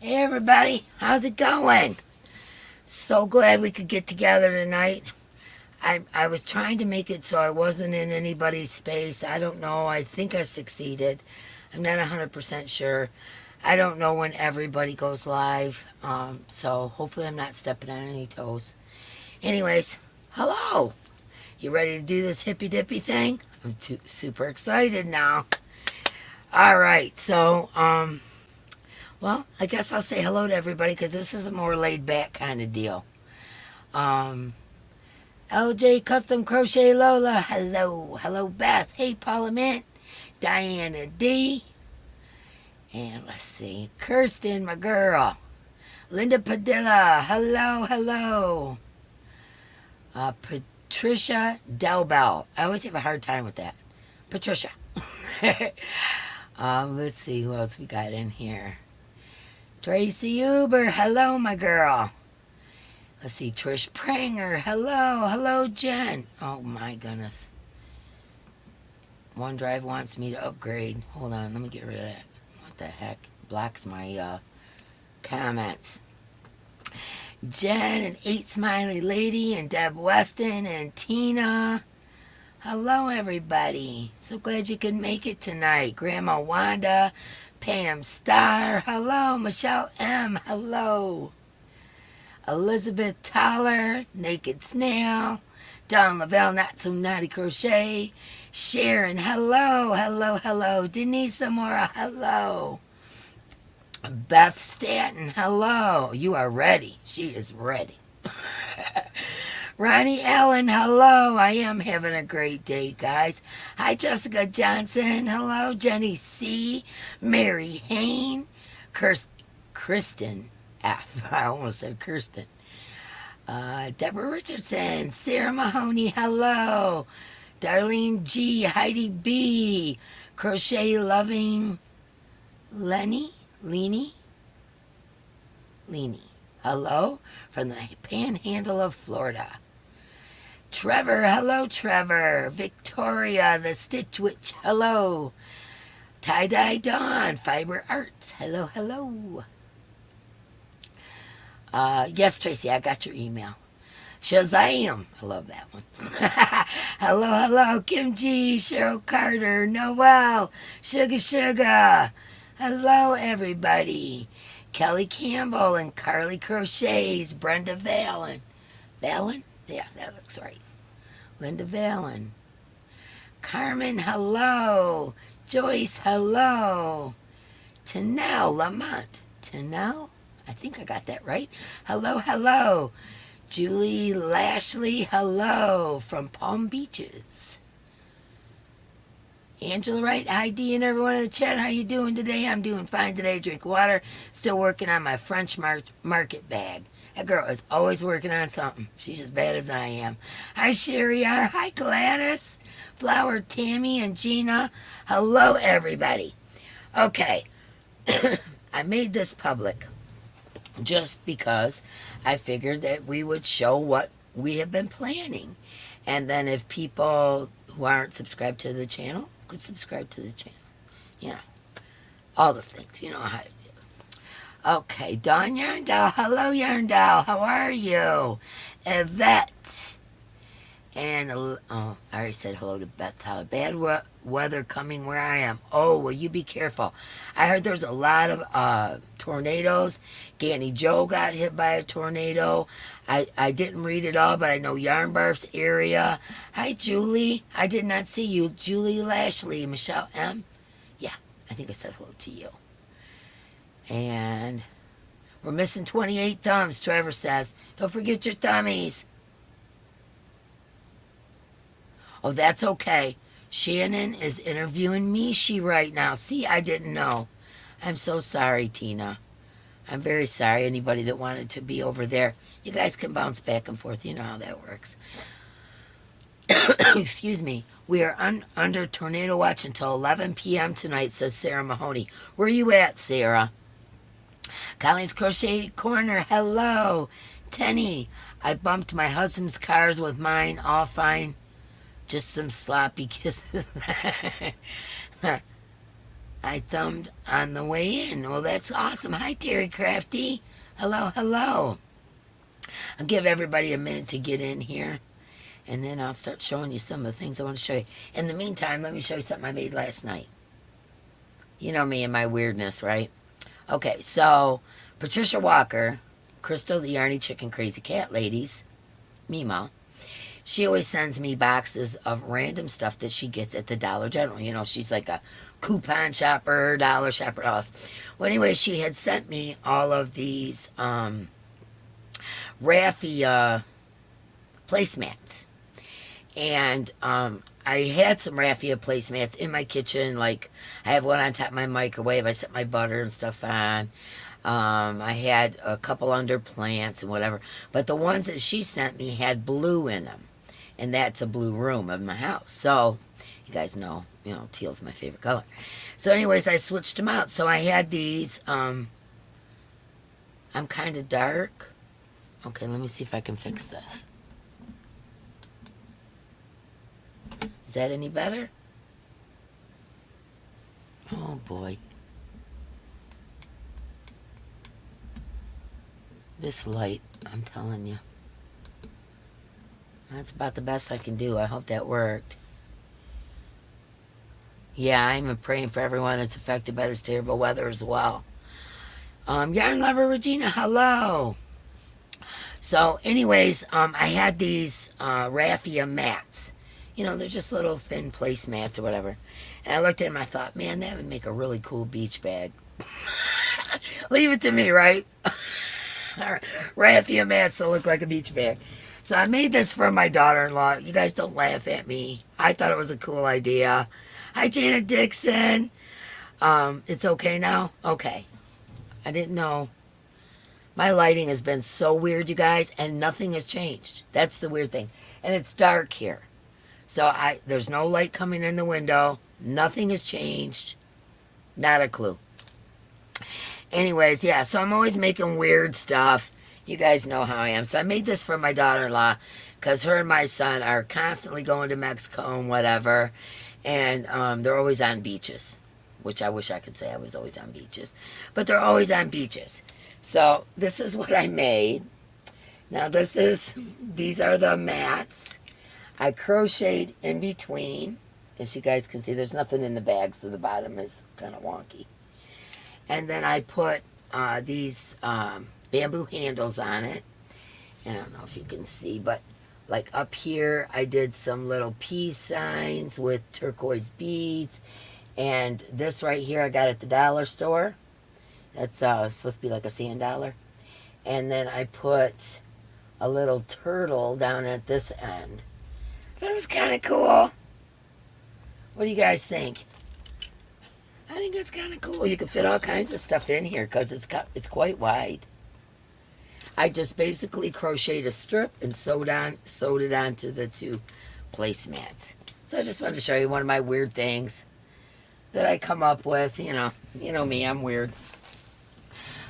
Hey everybody, how's it going? So glad we could get together tonight. I was trying to make it so I wasn't in anybody's space. I don't know. I think I succeeded. I'm not 100% sure. I don't know when everybody goes live. So hopefully I'm not stepping on any toes. Anyways, hello. You ready to do this hippy dippy thing? I'm super excited now. All right, so well, I guess I'll say hello to everybody because this is a more laid back kind of deal. LJ Custom Crochet Lola, hello. Hello Beth, hey Parliament, Diana D, and let's see, Kirsten, my girl, Linda Padilla, hello. Patricia Delbell, I always have a hard time with that. Patricia. Let's see who else we got in here. Tracy Uber, hello my girl. Let's see, Trish Pranger, hello Jen. Oh my goodness. OneDrive wants me to upgrade. Hold on, let me get rid of that. What the heck? Blocks my comments. Jen and 8 Smiley Lady and Deb Weston and Tina. Hello everybody. So glad you could make it tonight. Grandma Wanda, Pam Star, hello. Michelle M, hello. Elizabeth Toller, Naked Snail, Dawn Lavelle, Not So Naughty Crochet, Sharon, hello. Denise Zamora, hello. Beth Stanton, hello. You are ready. She is ready. Ronnie Allen, hello. I am having a great day, guys. Hi, Jessica Johnson. Hello, Jenny C. Mary Hain. Kristen F. I almost said Kirsten. Deborah Richardson. Sarah Mahoney, hello. Darlene G. Heidi B. Crochet Loving Lenny. Hello from the Panhandle of Florida. Trevor, hello Trevor. Victoria, the Stitch Witch, hello. Tie-Dye Dawn, Fiber Arts, hello. Yes, Tracy, I got your email. Shazam, I love that one. hello, Kim G, Cheryl Carter, Noel, Sugar. Hello, everybody. Kelly Campbell and Carly Crochets, Brenda Valen. Valen? Yeah, that looks right. Linda Valen. Carmen, hello. Joyce, hello. Tanel Lamont. Tanel? I think I got that right. Hello. Julie Lashley, hello. From Palm Beaches. Angela Wright, hi Dee and everyone in the chat. How you doing today? I'm doing fine today. Drink water. Still working on my French market bag. That girl is always working on something. She's as bad as I am. Hi Sherry R. Hi Gladys. Flower Tammy and Gina. Hello everybody. Okay. I made this public just because I figured that we would show what we have been planning. And then if people who aren't subscribed to the channel could subscribe to the channel. Yeah. All the things. You know how to do. Okay. Dawn Yarndale. Hello, Yarndale. How are you? Yvette. And, I already said hello to Beth. How bad weather coming where I am. Oh, will you be careful. I heard there's a lot of tornadoes. Ganny Joe got hit by a tornado. I didn't read it all, but I know Yarn Barf's area. Hi, Julie. I did not see you. Julie Lashley. Michelle M. Yeah, I think I said hello to you. And we're missing 28 thumbs, Trevor says. Don't forget your thummies. Oh, that's okay. Shannon is interviewing Mishi right now. See, I didn't know. I'm so sorry, Tina. I'm very sorry. Anybody that wanted to be over there, you guys can bounce back and forth. You know how that works. Excuse me. We are under tornado watch until 11 p.m. tonight, says Sarah Mahoney. Where are you at, Sarah? Colleen's Crochet Corner. Hello. Tenny. I bumped my husband's cars with mine. All fine. Just some sloppy kisses. I thumbed on the way in. Well, that's awesome. Hi, Terry Crafty. Hello, hello. I'll give everybody a minute to get in here, and then I'll start showing you some of the things I want to show you. In the meantime, let me show you something I made last night. You know me and my weirdness, right? Okay, so Patricia Walker, Crystal the Yarny Chicken Crazy Cat Ladies, Mima, she always sends me boxes of random stuff that she gets at the Dollar General. You know, she's like a coupon shopper, dollar shopper, all this. Well, anyway, she had sent me all of these raffia placemats. And I had some raffia placemats in my kitchen. Like, I have one on top of my microwave. I set my butter and stuff on. I had a couple under plants and whatever. But the ones that she sent me had blue in them. And that's a blue room of my house. So, you guys know, teal's my favorite color. So anyways, I switched them out. So I had these, I'm kind of dark. Okay, let me see if I can fix this. Is that any better? Oh boy. This light, I'm telling you. That's about the best I can do. I hope that worked. Yeah, I'm praying for everyone that's affected by this terrible weather as well. Yarn Lover Regina, hello. So, anyways, I had these raffia mats. They're just little thin placemats or whatever. And I looked at them and I thought, man, that would make a really cool beach bag. Leave it to me, right? Raffia mats to look like a beach bag. So I made this for my daughter-in-law. You guys don't laugh at me. I thought it was a cool idea. Hi, Janet Dixon. It's okay now? Okay. I didn't know. My lighting has been so weird, you guys, and nothing has changed. That's the weird thing. And it's dark here. So there's no light coming in the window. Nothing has changed. Not a clue. Anyways, yeah, so I'm always making weird stuff. You guys know how I am. So I made this for my daughter-in-law because her and my son are constantly going to Mexico and whatever. And they're always on beaches, which I wish I could say I was always on beaches. But they're always on beaches. So this is what I made. Now these are the mats. I crocheted in between. As you guys can see, there's nothing in the bag, so the bottom is kind of wonky. And then I put these bamboo handles on it. And I don't know if you can see, but like up here, I did some little peace signs with turquoise beads. And this right here, I got at the dollar store. That's supposed to be like a sand dollar. And then I put a little turtle down at this end. That was kind of cool. What do you guys think? I think it's kind of cool. You can fit all kinds of stuff in here because it's quite wide. I just basically crocheted a strip and sewed it onto the two placemats. So I just wanted to show you one of my weird things that I come up with. You know me, I'm weird.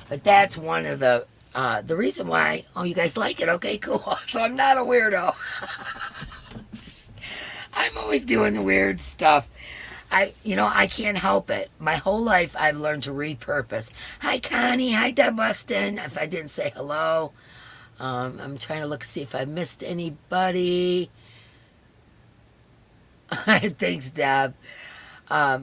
But that's one of the reason why. Oh, you guys like it? Okay, cool. So I'm not a weirdo. I'm always doing the weird stuff. I can't help it. My whole life I've learned to repurpose. Hi, Connie. Hi, Deb Weston. If I didn't say hello, I'm trying to look to see if I missed anybody. Thanks, Deb.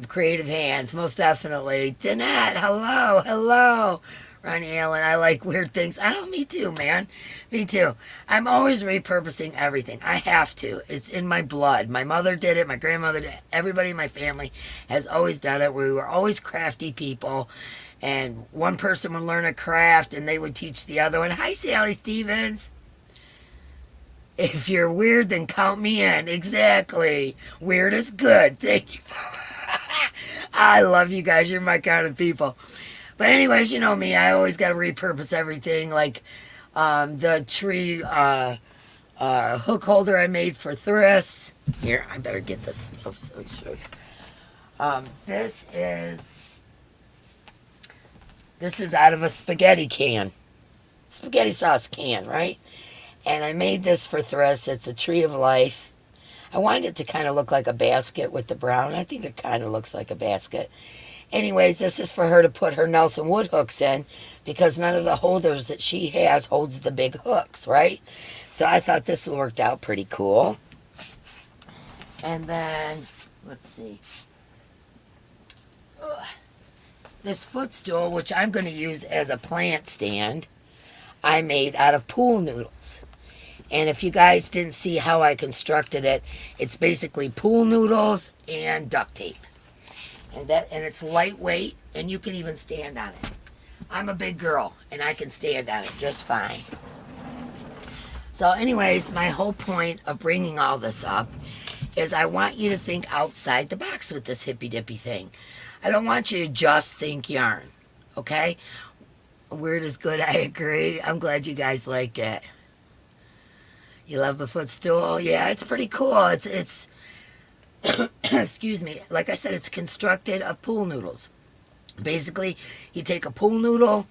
Creative Hands, most definitely. Danette, hello, hello. Ronnie Allen, I like weird things. Me too, man. Me too. I'm always repurposing everything. I have to. It's in my blood. My mother did it. My grandmother did it. Everybody in my family has always done it. We were always crafty people. And one person would learn a craft and they would teach the other one. Hi, Sally Stevens. If you're weird, then count me in. Exactly. Weird is good. Thank you. I love you guys. You're my kind of people. But anyways, you know me. I always got to repurpose everything. Like the tree hook holder I made for Thriss. Here, I better get this. Let me show you. This is out of a spaghetti can. Spaghetti sauce can, right? And I made this for Thriss. It's a tree of life. I wanted it to kind of look like a basket with the brown. I think it kind of looks like a basket. Anyways, this is for her to put her Nelson wood hooks in, because none of the holders that she has holds the big hooks, right? So I thought this worked out pretty cool. And then, let's see. This footstool, which I'm going to use as a plant stand, I made out of pool noodles. And if you guys didn't see how I constructed it, it's basically pool noodles and duct tape. And it's lightweight, and you can even stand on it. I'm a big girl, and I can stand on it just fine. So anyways, my whole point of bringing all this up is I want you to think outside the box with this hippy dippy thing. I don't want you to just think yarn, okay? Weird is good, I agree. I'm glad you guys like it. You love the footstool? Yeah, it's pretty cool. It's excuse me, like I said, it's constructed of pool noodles. Basically, you take a pool noodle,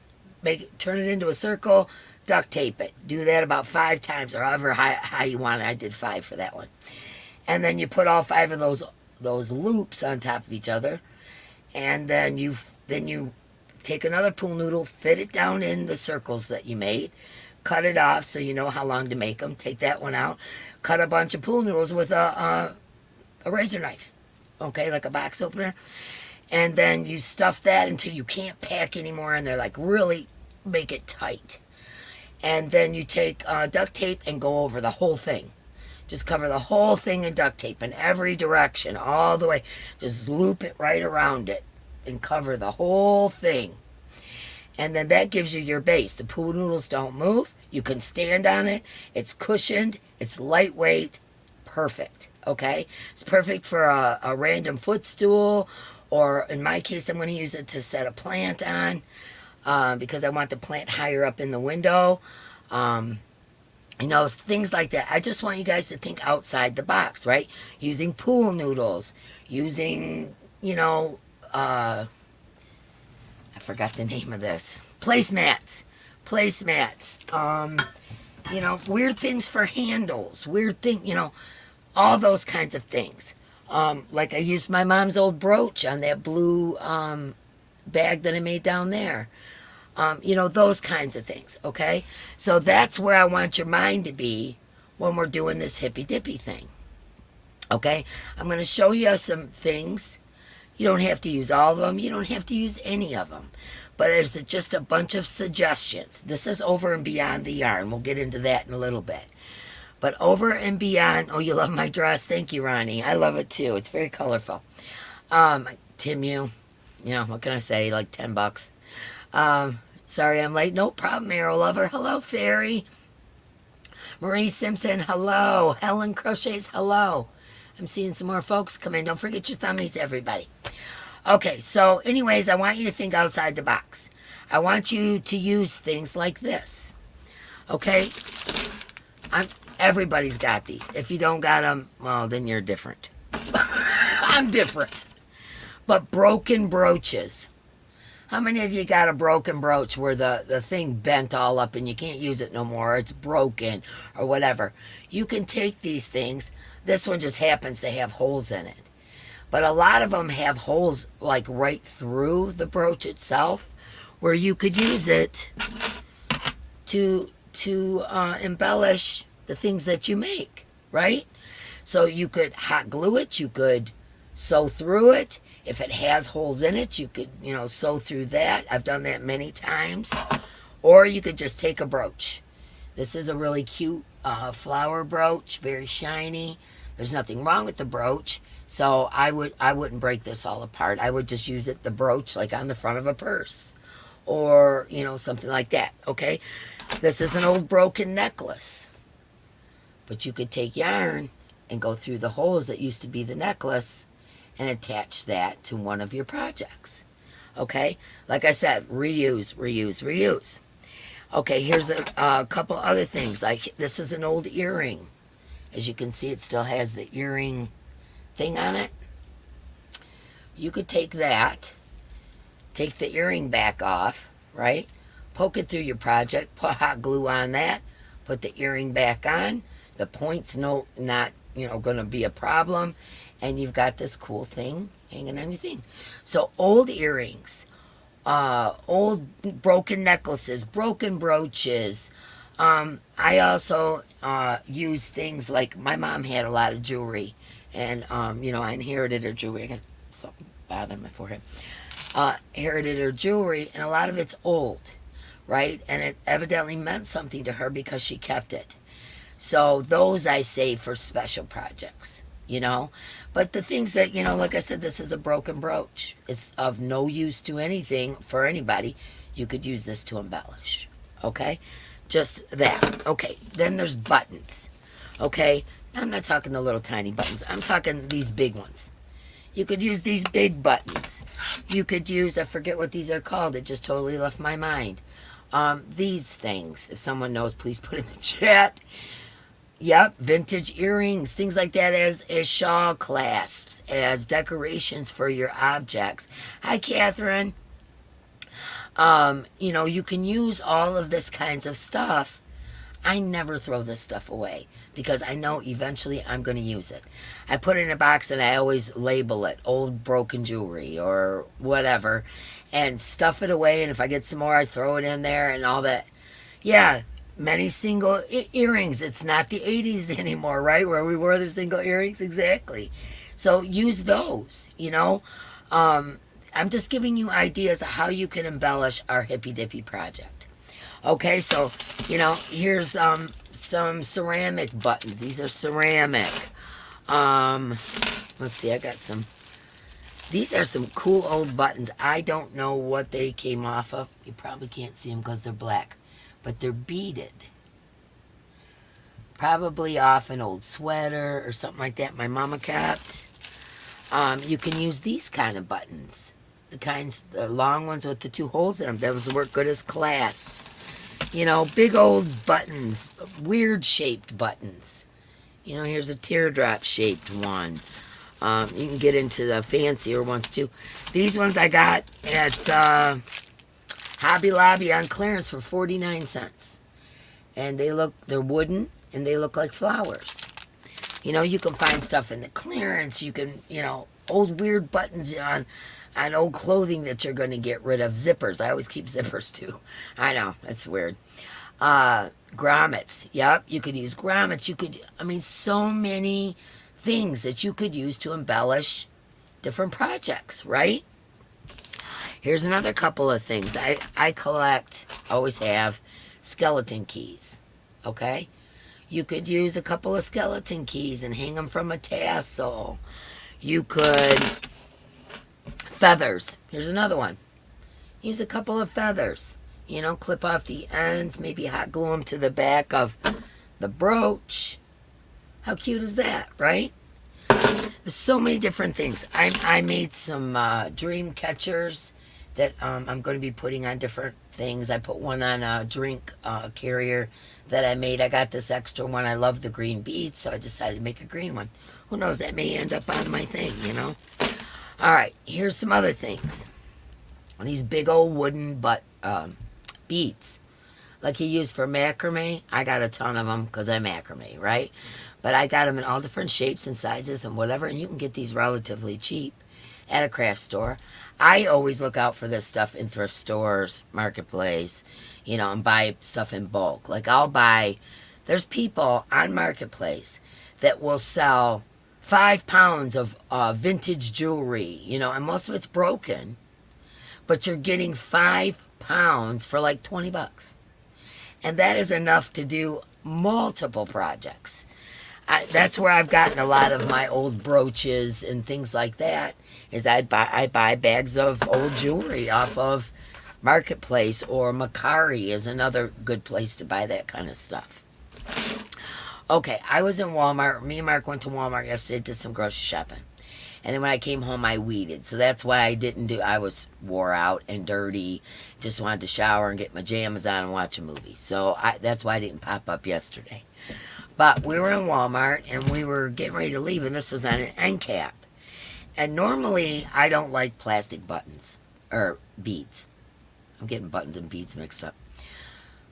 turn it into a circle, duct tape it. Do that about 5 times, or however high you want it. I did 5 for that one. And then you put all 5 of those loops on top of each other, and then you take another pool noodle, fit it down in the circles that you made, cut it off so you know how long to make them. Take that one out, cut a bunch of pool noodles with a razor knife, okay, like a box opener, and then you stuff that until you can't pack anymore, and they're like really make it tight. And then you take duct tape and go over the whole thing. Just cover the whole thing in duct tape in every direction, all the way. Just loop it right around it and cover the whole thing. And then that gives you your base. The pool noodles don't move. You can stand on it. It's cushioned. It's lightweight. Perfect. Okay? It's perfect for a random footstool, or in my case, I'm going to use it to set a plant on, because I want the plant higher up in the window. You know, things like that. I just want you guys to think outside the box, right? Using pool noodles, using, you know, I forgot the name of this. Placemats. You know, weird things for handles. You know, all those kinds of things. Like I used my mom's old brooch on that blue bag that I made down there. You know, those kinds of things, okay? So that's where I want your mind to be when we're doing this hippy dippy thing, okay? I'm going to show you some things. You don't have to use all of them. You don't have to use any of them. But it's just a bunch of suggestions. This is over and beyond the yarn. We'll get into that in a little bit. But over and beyond, oh, you love my dress. Thank you, Ronnie. I love it too. It's very colorful. Tim, you know, what can I say? Like $10. Sorry I'm late. No problem, Arrow Lover. Hello, Fairy. Marie Simpson, hello. Helen Crochets, hello. I'm seeing some more folks come in. Don't forget your thummies, everybody. Okay, so anyways, I want you to think outside the box. I want you to use things like this. Okay? Everybody's got these. If you don't got them, well, then you're different. I'm different. But broken brooches. How many of you got a broken brooch where the thing bent all up and you can't use it no more, or it's broken, or whatever? You can take these things. This one just happens to have holes in it. But a lot of them have holes like right through the brooch itself, where you could use it to embellish the things that you make, right? So you could hot glue it, you could sew through it. If it has holes in it, you could, you know, sew through that. I've done that many times. Or you could just take a brooch. This is a really cute flower brooch, very shiny. There's nothing wrong with the brooch, so I wouldn't break this all apart. I would just use the brooch like on the front of a purse, or, you know, something like that, okay? This is an old broken necklace. But you could take yarn and go through the holes that used to be the necklace and attach that to one of your projects. Okay? Like I said, reuse, reuse, reuse. Okay, here's a couple other things. Like this is an old earring. As you can see, it still has the earring thing on it. You could take that, take the earring back off, right? Poke it through your project, put hot glue on that, put the earring back on. The point's not, you know, going to be a problem. and you've got this cool thing hanging on your thing. So old earrings, old broken necklaces, broken brooches. I also use things like my mom had a lot of jewelry, and I inherited her jewelry. I got something bothering my forehead. Inherited her jewelry, and a lot of it's old, right? And it evidently meant something to her because she kept it. So those I save for special projects, But the things that, like I said, this is a broken brooch. It's of no use to anything for anybody. You could use this to embellish, okay? Just that. Okay, then there's buttons, okay? Now, I'm not talking the little tiny buttons. I'm talking these big ones. You could use these big buttons. You could use, I forget what these are called. It just totally left my mind. These things, if someone knows, please put in the chat. Yep, vintage earrings, things like that as shawl clasps, as decorations for your objects. Hi, Catherine. You can use all of this kinds of stuff. I never throw this stuff away because I know eventually I'm going to use it. I put it in a box and I always label it old broken jewelry or whatever and stuff it away. And if I get some more, I throw it in there and all that. Yeah, many single earrings. It's not the 80s anymore, right? Where we wore the single earrings. Exactly. So use those, I'm just giving you ideas of how you can embellish our Hippie Dippy project. Okay, so, here's some ceramic buttons. These are ceramic. Let's see, I got some. These are some cool old buttons. I don't know what they came off of. You probably can't see them because they're black. But they're beaded. Probably off an old sweater or something like that my mama kept. You can use these kind of buttons. The long ones with the 2 holes in them. Those work good as clasps. Big old buttons. Weird shaped buttons. Here's a teardrop shaped one. You can get into the fancier ones too. These ones I got at Hobby Lobby on clearance for 49 cents. And they're wooden and they look like flowers. You can find stuff in the clearance. You can, old weird buttons on old clothing that you're going to get rid of. Zippers. I always keep zippers too. I know, that's weird. Grommets. Yep, you could use grommets. So many things that you could use to embellish different projects, right? Here's another couple of things. I collect, always have, skeleton keys, okay? You could use a couple of skeleton keys and hang them from a tassel. You could... Feathers. Here's another one. Use a couple of feathers. Clip off the ends, maybe hot glue them to the back of the brooch. How cute is that, right? There's so many different things. I made some dream catchers that I'm going to be putting on different things. I put one on a drink carrier that I made. I got this extra one. I love the green beads, so I decided to make a green one. Who knows? That may end up on my thing, All right, here's some other things. These big old wooden beads. Like you use for macrame. I got a ton of them because I macrame, right? But I got them in all different shapes and sizes and whatever. And you can get these relatively cheap at a craft store. I always look out for this stuff in thrift stores, marketplace, and buy stuff in bulk. Like there's people on marketplace that will sell 5 pounds of vintage jewelry, and most of it's broken, but you're getting 5 pounds for like 20 bucks. And that is enough to do multiple projects. That's where I've gotten a lot of my old brooches and things like that, is I buy bags of old jewelry off of Marketplace, or MERCARI is another good place to buy that kind of stuff. Okay, I was in Walmart. Me and Mark went to Walmart yesterday, did some grocery shopping. And then when I came home, I weeded. So that's why I was wore out and dirty. Just wanted to shower and get my pajamas on and watch a movie. So that's why I didn't pop up yesterday. But we were in Walmart and we were getting ready to leave, and this was on an end cap. And normally I don't like plastic buttons or beads. I'm getting buttons and beads mixed up.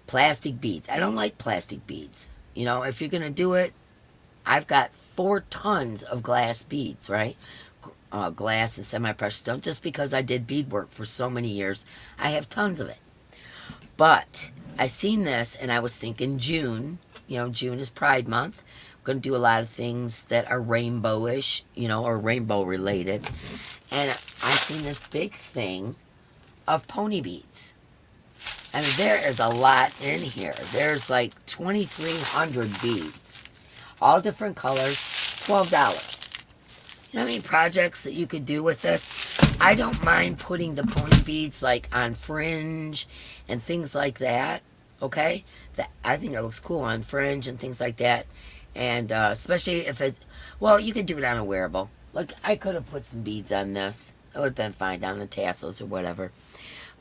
Plastic beads. I don't like plastic beads. If you're going to do it, I've got 4 tons of glass beads, right? Glass and semi-precious stone. Just because I did beadwork for so many years, I have tons of it. But I seen this and I was thinking June. June is Pride Month. I'm going to do a lot of things that are rainbowish, or rainbow related. And I seen this big thing of pony beads. I mean, there is a lot in here. There's like 2,300 beads. All different colors, $12. You know how many projects that you could do with this? I don't mind putting the pony beads like on fringe and things like that, okay? I think it looks cool on fringe and things like that. And especially if it's, well, you could do it on a wearable. Like, I could have put some beads on this. It would have been fine down the tassels or whatever.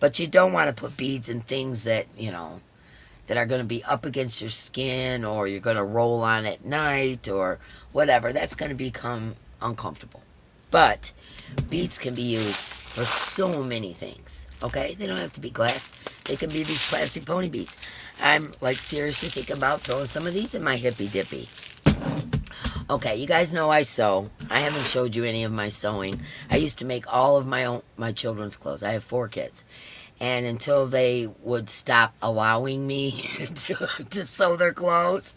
But you don't want to put beads in things that, that are going to be up against your skin, or you're going to roll on at night or whatever. That's going to become uncomfortable. But beads can be used for so many things, okay? They don't have to be glass. They can be these plastic pony beads. I'm, like, seriously thinking about throwing some of these in my Hippie Dippy. Okay, you guys know I sew. I haven't showed you any of my sewing. I used to make all of my children's clothes. I have 4 kids. And until they would stop allowing me to sew their clothes,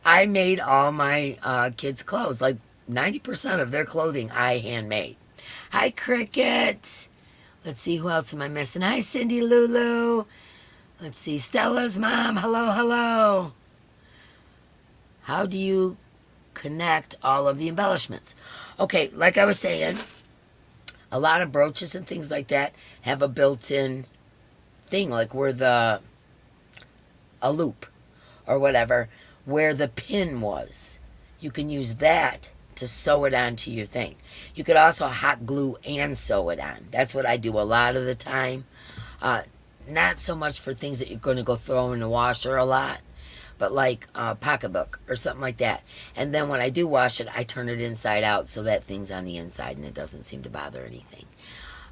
I made all my kids' clothes. Like 90% of their clothing I handmade. Hi, Cricket. Let's see, who else am I missing? Hi, Cindy Lulu. Let's see, Stella's mom. Hello, hello. How do you connect all of the embellishments? Okay, like I was saying, a lot of brooches and things like that have a built-in thing, like where a loop or whatever, where the pin was. You can use that to sew it onto your thing. You could also hot glue and sew it on. That's what I do a lot of the time. Not so much for things that you're going to go throw in the washer a lot, but like a pocketbook or something like that. And then when I do wash it, I turn it inside out so that thing's on the inside and it doesn't seem to bother anything.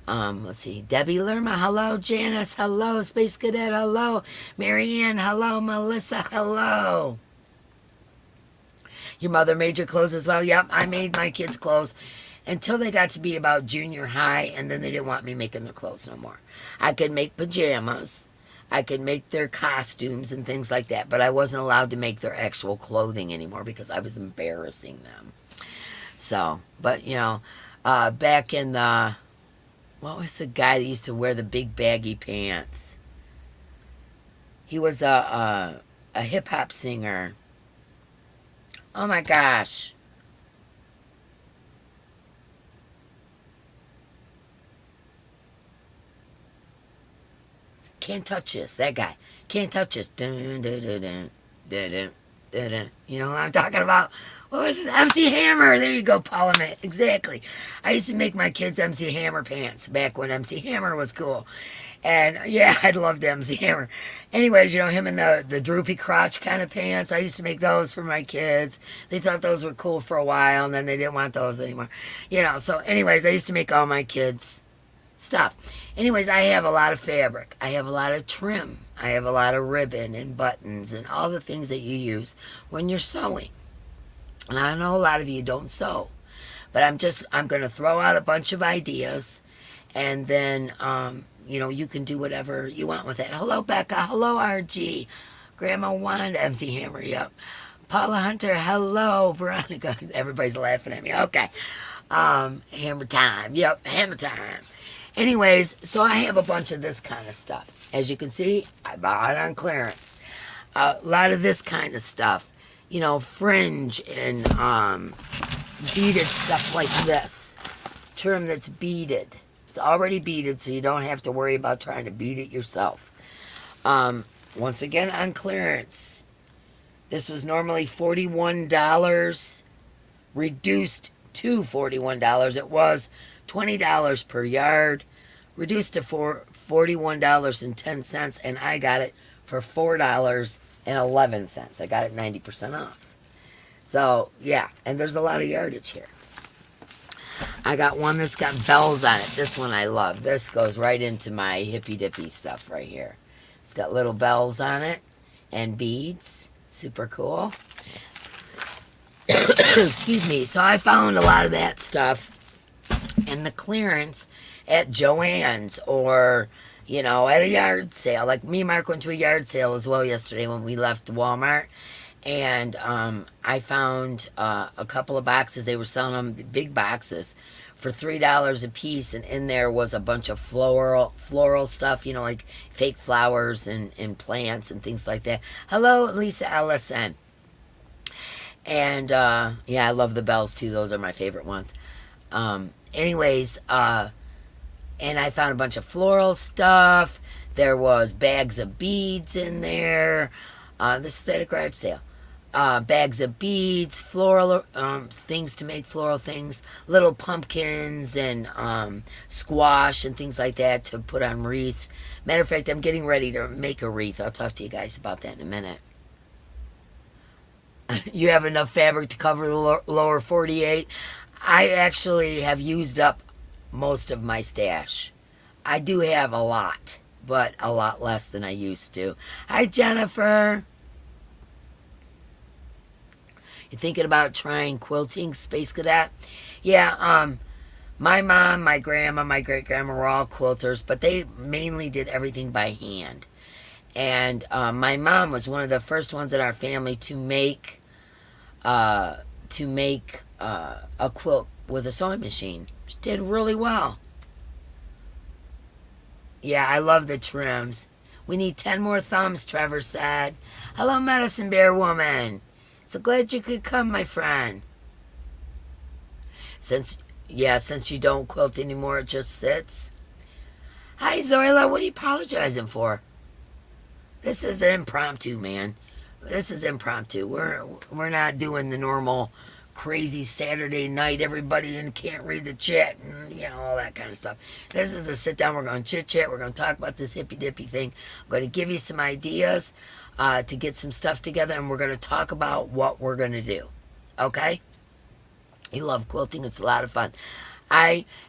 Let's see. Debbie Lerma, hello. Janice, hello. Space Cadet, hello. Marianne, hello. Melissa, hello. Your mother made your clothes as well? Yep, I made my kids' clothes until they got to be about junior high, and then they didn't want me making their clothes no more. I could make pajamas. I could make their costumes and things like that, but I wasn't allowed to make their actual clothing anymore because I was embarrassing them. So, but, back in the, what was the guy that used to wear the big baggy pants? He was a hip-hop singer. Oh, my gosh. Can't touch this. That guy. Can't touch this. Dun, dun, dun, dun, dun, dun, dun, dun. You know what I'm talking about? What was this? MC Hammer. There you go, Parliament. Exactly. I used to make my kids MC Hammer pants back when MC Hammer was cool. And, yeah, I'd loved MC Hammer. Anyways, him in the droopy crotch kind of pants. I used to make those for my kids. They thought those were cool for a while, and then they didn't want those anymore. So anyways, I used to make all my kids stuff. Anyways, I have a lot of fabric. I have a lot of trim. I have a lot of ribbon and buttons and all the things that you use when you're sewing. And I know a lot of you don't sew. But I'm going to throw out a bunch of ideas, and then, you can do whatever you want with it. Hello, Becca. Hello, RG. Grandma Wanda, MC Hammer, yep. Paula Hunter, hello. Veronica, everybody's laughing at me. Okay. Hammer time. Yep, hammer time. Anyways, so I have a bunch of this kind of stuff. As you can see, I bought it on clearance. A lot of this kind of stuff. Fringe and beaded stuff like this. Trim that's beaded. It's already beaded, so you don't have to worry about trying to bead it yourself. Once again, on clearance. This was normally $41, reduced to $41. It was $20 per yard, reduced to $41.10, and I got it for $4.11. I got it 90% off. So, yeah, and there's a lot of yardage here. I got one that's got bells on it. This one I love. This goes right into my Hippie Dippy stuff right here. It's got little bells on it and beads. Super cool. Excuse me. So I found a lot of that stuff in the clearance at Joann's, or, you know, at a yard sale. Like, me and Mark went to a yard sale as well yesterday when we left Walmart. And I found a couple of boxes. They were selling them, big boxes, for $3 a piece. And in there was a bunch of floral stuff, you know, like fake flowers and plants and things like that. Hello, Lisa LSN. And yeah, I love the bells too. Those are my favorite ones. Anyways, and I found a bunch of floral stuff. There was bags of beads in there. This is at a garage sale. Bags of beads, floral things to make floral things, little pumpkins and squash and things like that to put on wreaths. Matter of fact, I'm getting ready to make a wreath. I'll talk to you guys about that in a minute. You have enough fabric to cover the lower 48. I actually have used up most of my stash. I do have a lot, but a lot less than I used to. Hi, Jennifer. You thinking about trying quilting, Space Cadet? Yeah, my mom, my grandma, my great-grandma were all quilters, but they mainly did everything by hand. And my mom was one of the first ones in our family to make a quilt with a sewing machine. She did really well. Yeah, I love the trims. We need 10 more thumbs, Trevor said. Hello, Medicine Bear Woman. So glad you could come, my friend. Since you don't quilt anymore, it just sits. Hi, Zoila. What are you apologizing for? This is impromptu, man. This is impromptu. We're not doing the normal crazy Saturday night, everybody and can't read the chat and, you know, all that kind of stuff. This is a sit down. We're going to chit chat. We're going to talk about this hippy dippy thing. I'm going to give you some ideas to get some stuff together, and we're going to talk about what we're going to do. Okay? You love quilting. It's a lot of fun.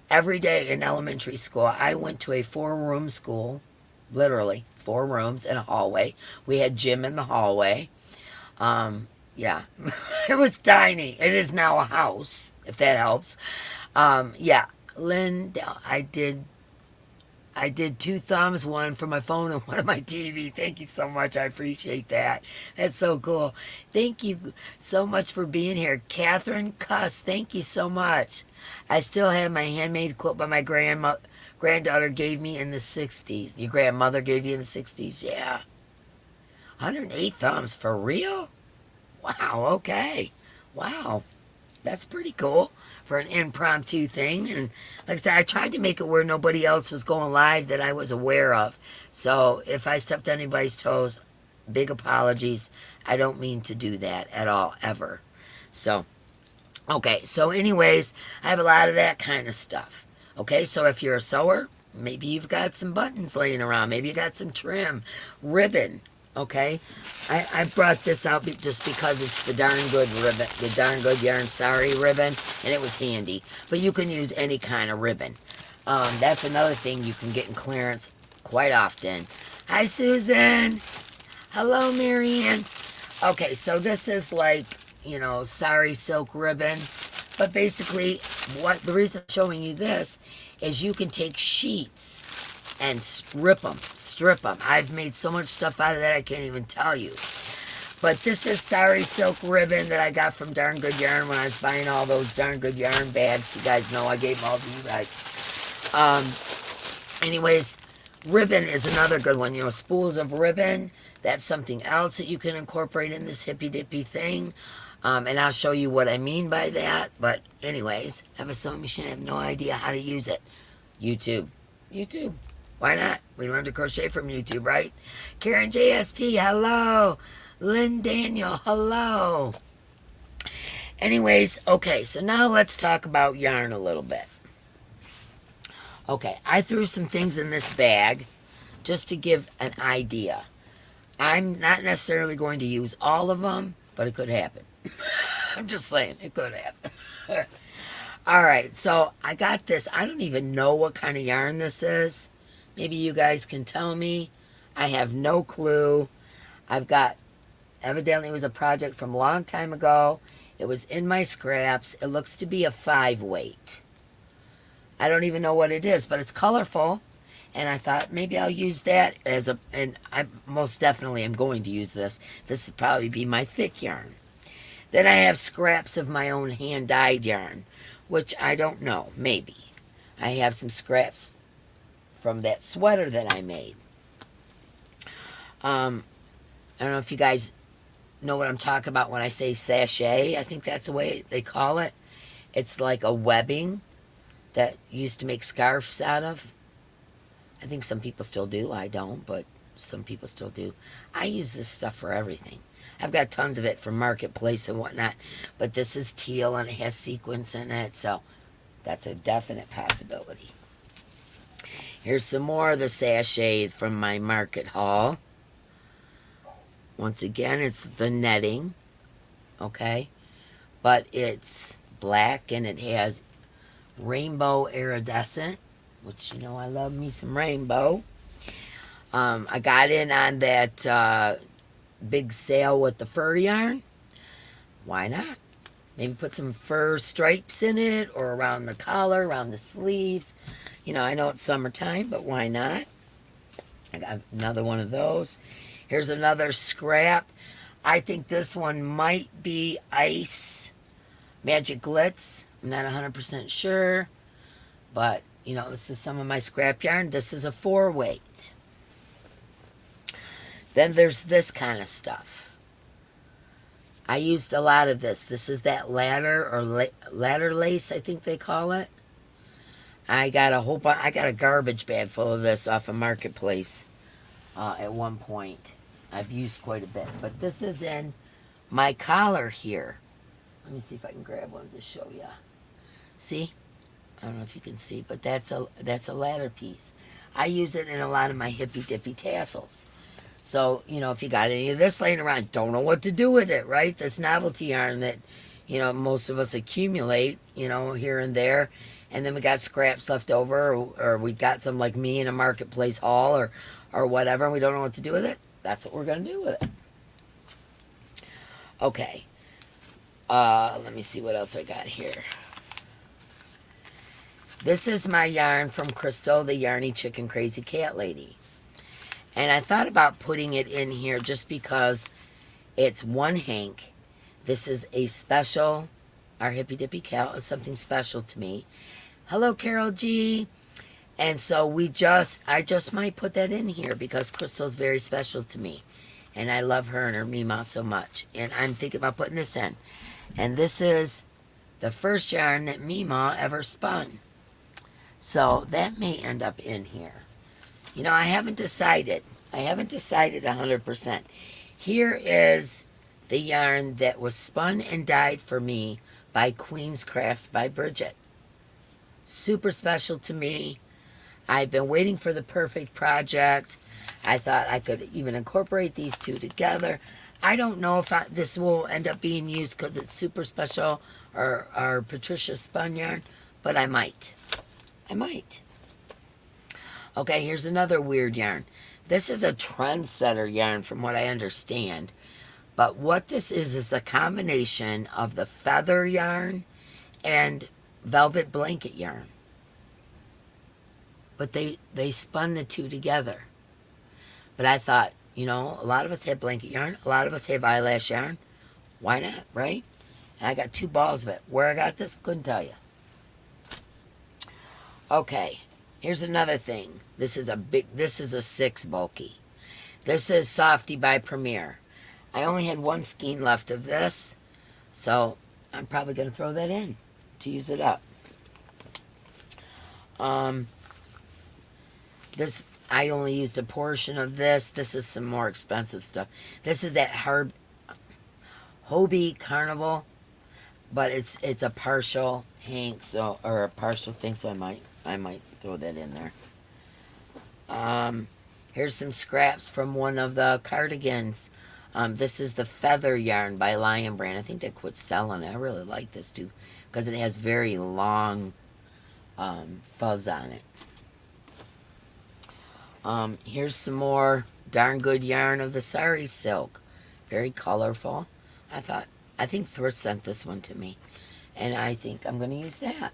Every day in elementary school, I went to a 4-room school. Literally 4 rooms and a hallway. We had gym in the hallway. Yeah, it was tiny. It is now a house, if that helps. Yeah, Lynn, I did 2 thumbs, one for my phone and one on my TV. Thank you so much. I appreciate that. That's so cool. Thank you so much for being here. Catherine Cuss, thank you so much. I still have my handmade quilt by my granddaughter gave me in the 60s. Your grandmother gave you in the 60s? Yeah. 108 thumbs, for real? Wow, okay. Wow. That's pretty cool for an impromptu thing. And like I said, I tried to make it where nobody else was going live that I was aware of. So if I stepped on anybody's toes, big apologies. I don't mean to do that at all, ever. So, okay. So anyways, I have a lot of that kind of stuff. Okay, so if you're a sewer, maybe you've got some buttons laying around. Maybe you got some trim, ribbon. Okay, I brought this out just because it's the darn good ribbon, the darn good yarn sari ribbon, and it was handy. But you can use any kind of ribbon. That's another thing you can get in clearance quite often. Hi, Susan. Hello, Marianne. Okay, so this is like, you know, sari silk ribbon. But basically, the reason I'm showing you this is you can take sheets and strip them. I've made so much stuff out of that I can't even tell you. But this is sari silk ribbon that I got from Darn Good Yarn when I was buying all those Darn Good Yarn bags. You guys know I gave them all to you guys. Anyways, ribbon is another good one. You know, spools of ribbon. That's something else that you can incorporate in this hippy dippy thing. And I'll show you what I mean by that. But anyways, I have a sewing machine. I have no idea how to use it. YouTube. Why not? We learned to crochet from YouTube, right? Karen JSP, hello. Lynn Daniel, hello. Anyways, okay, so now let's talk about yarn a little bit. Okay, I threw some things in this bag just to give an idea. I'm not necessarily going to use all of them, but it could happen. I'm just saying, it could happen. All right, so I got this. I don't even know what kind of yarn this is. Maybe you guys can tell me. I have no clue. I've got, evidently it was a project from a long time ago. It was in my scraps. It looks to be a 5 weight. I don't even know what it is, but it's colorful. And I thought maybe I'll use that as a, and I most definitely am going to use this. This will probably be my thick yarn. Then I have scraps of my own hand-dyed yarn, which I don't know, maybe. I have some scraps from that sweater that I made. I don't know if you guys know what I'm talking about when I say sachet. I think that's the way they call it. It's like a webbing that used to make scarves out of. I think some people still do. I don't, but some people still do. I use this stuff for everything. I've got tons of it from Marketplace and whatnot, but this is teal and it has sequins in it, so that's a definite possibility. Here's some more of the sachet from my market haul. Once again, it's the netting, okay? But it's black and it has rainbow iridescent, which, you know, I love me some rainbow. I got in on that big sale with the fur yarn. Why not? Maybe put some fur stripes in it or around the collar, around the sleeves. You know, I know it's summertime, but why not? I got another one of those. Here's another scrap. I think this one might be Ice Magic Glitz. I'm not 100% sure, but, you know, this is some of my scrap yarn. This is a 4 weight. Then there's this kind of stuff. I used a lot of this. This is that ladder or ladder lace, I think they call it. I got a garbage bag full of this off of Marketplace at one point. I've used quite a bit, but this is in my collar here. Let me see if I can grab one to show you. See? I don't know if you can see, but that's a ladder piece. I use it in a lot of my Hippie Dippy tassels. So, you know, if you got any of this laying around, don't know what to do with it, right? This novelty yarn that, you know, most of us accumulate, you know, here and there. And then we got scraps left over, or we got some like me in a Marketplace haul or whatever, and we don't know what to do with it. That's what we're going to do with it. Okay. Let me see what else I got here. This is my yarn from Crystal, the Yarny Chicken Crazy Cat Lady. And I thought about putting it in here just because it's one hank. This is a special, our Hippie Dippy Cal is something special to me. Hello, Carol G. And so I just might put that in here because Crystal's very special to me. And I love her and her Mima so much. And I'm thinking about putting this in. And this is the first yarn that Mima ever spun. So that may end up in here. You know, I haven't decided. I haven't decided 100%. Here is the yarn that was spun and dyed for me by Queen's Crafts by Bridget. Super special to me. I've been waiting for the perfect project. I thought I could even incorporate these two together. I don't know if this will end up being used because it's super special or Patricia spun yarn, but I might. I might. Okay, here's another weird yarn. This is a trendsetter yarn from what I understand. But what this is a combination of the feather yarn and velvet blanket yarn. But they spun the two together. But I thought, you know, a lot of us have blanket yarn. A lot of us have eyelash yarn. Why not, right? And I got 2 balls of it. Where I got this, couldn't tell you. Okay, here's another thing. This is a 6 bulky. This is Softy by Premier. I only had 1 skein left of this, so I'm probably going to throw that in to use it up. This, I only used a portion of this. This is some more expensive stuff. This is that HOBBII Carnival, but it's a partial hank, so, or a partial thing, so I might throw that in there. Here's some scraps from one of the cardigans. This is the Feather Yarn by Lion Brand. I think they quit selling it. I really like this too because it has very long fuzz on it. Here's some more darn good yarn of the Sari Silk. Very colorful. I thought I think Thrift sent this one to me, and I think I'm going to use that.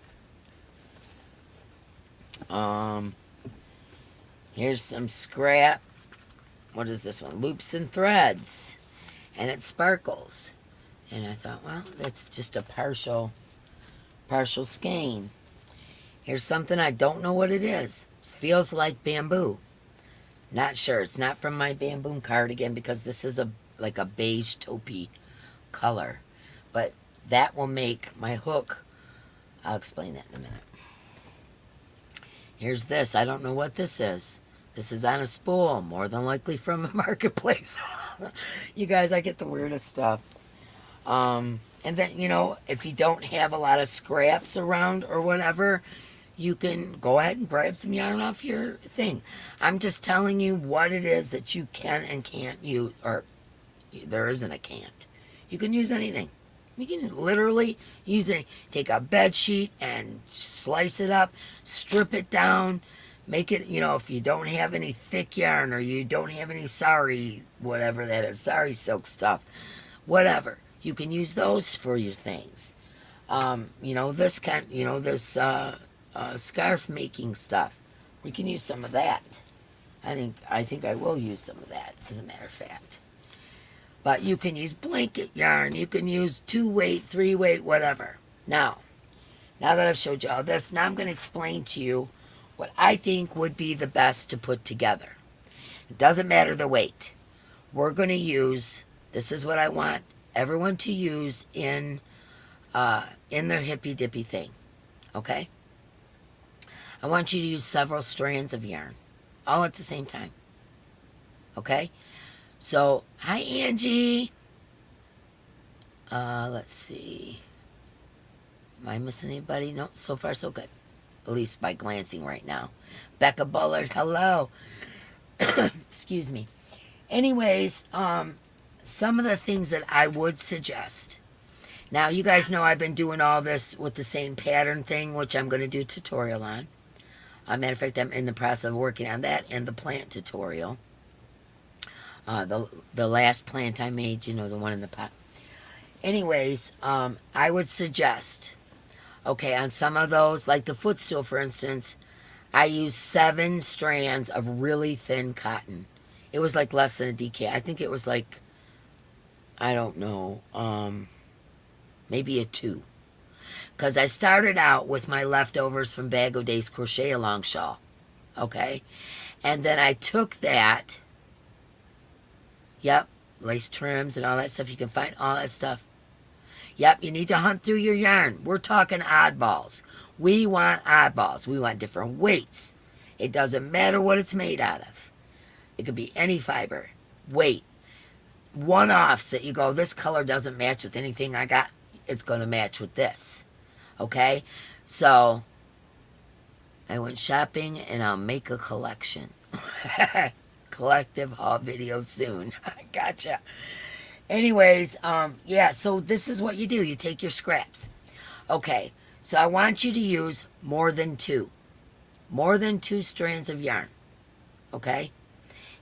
Here's some scrap. What is this one? Loops and Threads, and it sparkles. And I thought, well, that's just a partial skein. Here's something I don't know what it is. It feels like bamboo. Not sure. It's not from my bamboo cardigan because this is like a beige taupey color. But that will make my hook. I'll explain that in a minute. Here's this. I don't know what this is. This is on a spool, more than likely from a marketplace. You guys, I get the weirdest stuff. And then, you know, if you don't have a lot of scraps around or whatever, you can go ahead and grab some yarn off your thing. I'm just telling you what it is that you can and can't use, or there isn't a can't. You can use anything. You can literally use it. Take a bed sheet and slice it up, strip it down, make it, you know, if you don't have any thick yarn or you don't have any sari, whatever that is, sari silk stuff, whatever. You can use those for your things. You know, this kind, you know, this scarf making stuff. We can use some of that. I think I will use some of that, as a matter of fact. But you can use blanket yarn. You can use 2-weight, 3-weight, whatever. Now that I've showed you all this, now I'm going to explain to you what I think would be the best to put together. It doesn't matter the weight. We're going to use, this is what I want everyone to use in their Hippie Dippy thing. Okay? I want you to use several strands of yarn, all at the same time. Okay? So, hi Angie. Let's see. Am I missing anybody? No, so far so good. At least by glancing right now. Becca Bullard, hello. Excuse me. Anyways, some of the things that I would suggest. Now, you guys know I've been doing all this with the same pattern thing, which I'm going to do a tutorial on. Matter of fact, I'm in the process of working on that and the plant tutorial. The last plant I made, you know, the one in the pot. Anyways, I would suggest, okay, on some of those, like the footstool, for instance, I used 7 strands of really thin cotton. It was like less than a DK. I think it was like, I don't know, maybe a 2. Because I started out with my leftovers from Bag O' Days Crochet Along shawl. Okay? And then I took that. Yep. Lace trims and all that stuff. You can find all that stuff. Yep. You need to hunt through your yarn. We're talking oddballs. We want oddballs. We want different weights. It doesn't matter what it's made out of. It could be any fiber. Weight. One-offs that you go, this color doesn't match with anything I got. It's going to match with this. Okay, so I went shopping and I'll make a collection. Collective haul video soon. Gotcha. Anyways, yeah, so this is what you do. You take your scraps. Okay, so I want you to use more than 2. More than 2 strands of yarn. Okay?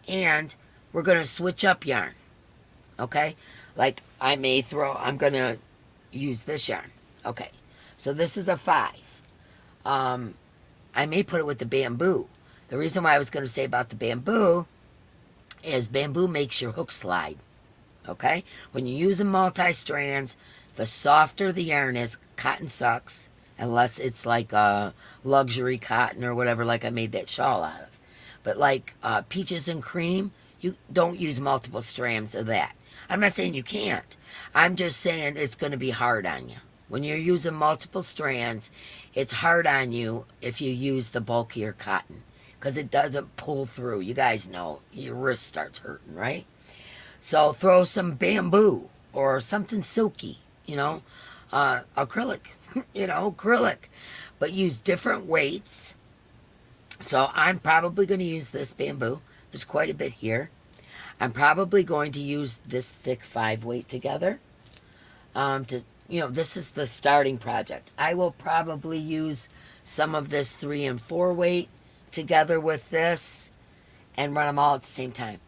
And we're going to switch up yarn. Okay? Like I'm going to use this yarn. Okay. So this is a 5. I may put it with the bamboo. The reason why I was going to say about the bamboo is bamboo makes your hook slide. Okay? When you use a multi-strands, the softer the yarn is, cotton sucks, unless it's like a luxury cotton or whatever, like I made that shawl out of. But like peaches and cream, you don't use multiple strands of that. I'm not saying you can't. I'm just saying it's going to be hard on you. When you're using multiple strands, it's hard on you if you use the bulkier cotton because it doesn't pull through. You guys know your wrist starts hurting, right? So throw some bamboo or something silky, you know, acrylic, you know, acrylic. But use different weights. So I'm probably going to use this bamboo. There's quite a bit here. I'm probably going to use this thick 5-weight together you know, this is the starting project. I will probably use some of this 3 and 4 weight together with this and run them all at the same time.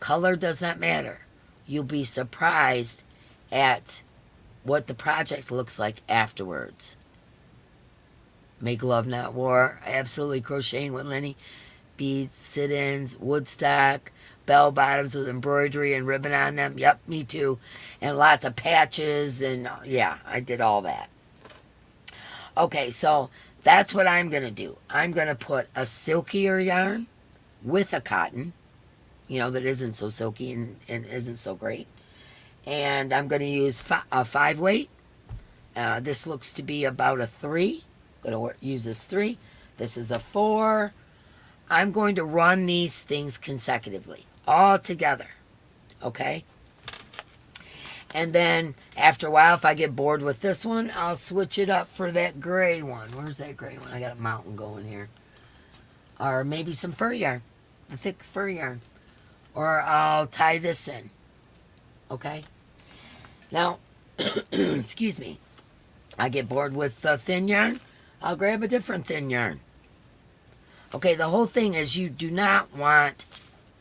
Color does not matter. You'll be surprised at what the project looks like afterwards. Make love, not war. Absolutely crocheting with Lenny. Beads, sit-ins, Woodstock, bell bottoms with embroidery and ribbon on them. Yep, me too. And lots of patches, and yeah, I did all that. Okay, so that's what I'm going to do. I'm going to put a silkier yarn with a cotton, you know, that isn't so silky and isn't so great. And I'm going to use a 5 weight. This looks to be about a 3. I'm going to use this 3. This is a 4. I'm going to run these things consecutively, all together, okay? And then after a while, if I get bored with this one, I'll switch it up for that gray one. Where's that gray one? I got a mountain going here. Or maybe some fur yarn, the thick fur yarn. Or I'll tie this in, okay? Now, excuse me, I get bored with thin yarn, I'll grab a different thin yarn. Okay, the whole thing is you do not want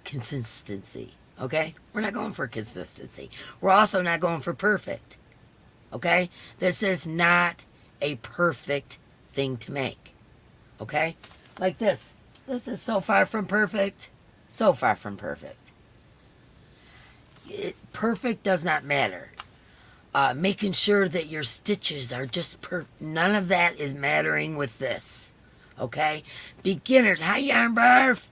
consistency, okay? We're not going for consistency. We're also not going for perfect, okay? This is not a perfect thing to make, okay? Like this. This is so far from perfect. So far from perfect. Perfect does not matter. Making sure that your stitches are just none of that is mattering with this. Okay? Beginners. Hi, Yarn Barf.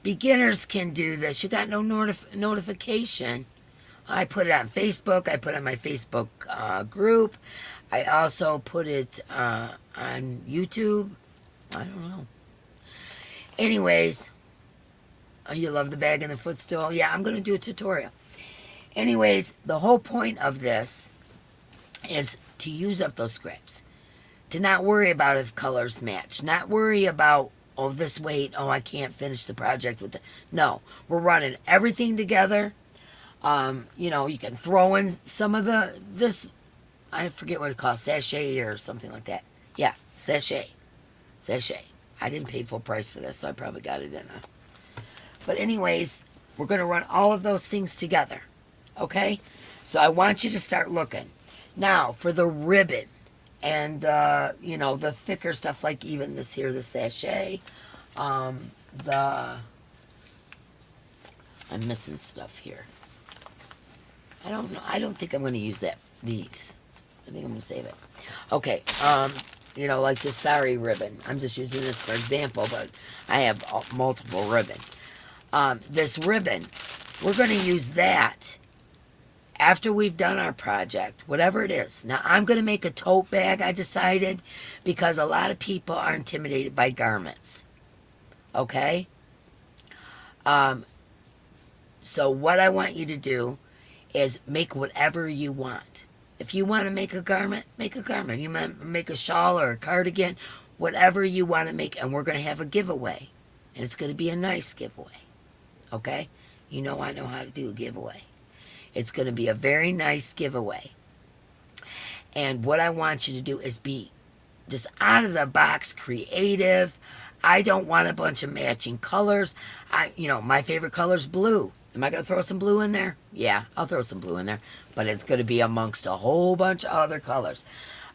Beginners can do this. You got no notification. I put it on Facebook. I put it on my Facebook group. I also put it on YouTube. I don't know. Anyways. Oh, you love the bag and the footstool? Yeah, I'm going to do a tutorial. Anyways, the whole point of this is to use up those scraps. To not worry about if colors match. Not worry about, oh, this weight, oh, I can't finish the project with it. No, we're running everything together. You know, you can throw in some of this, I forget what it's called, sachet or something like that. Yeah, sachet. Sachet. I didn't pay full price for this, so I probably got it in But anyways, we're going to run all of those things together. Okay? So I want you to start looking. Now, for the ribbon and, you know, the thicker stuff like even this here, the sachet, I'm missing stuff here. I don't know. I don't think I'm going to use these. I think I'm going to save it. Okay. You know, like this sari ribbon. I'm just using this for example, but I have multiple ribbons. This ribbon, we're going to use that after we've done our project, whatever it is. Now, I'm going to make a tote bag, I decided, because a lot of people are intimidated by garments. Okay? So what I want you to do is make whatever you want. If you want to make a garment, make a garment. You want to make a shawl or a cardigan, whatever you want to make, and we're going to have a giveaway. And it's going to be a nice giveaway. Okay? You know I know how to do a giveaway. It's going to be a very nice giveaway. And what I want you to do is be just out of the box creative. I don't want a bunch of matching colors. You know, my favorite color is blue. Am I going to throw some blue in there? Yeah, I'll throw some blue in there. But it's going to be amongst a whole bunch of other colors.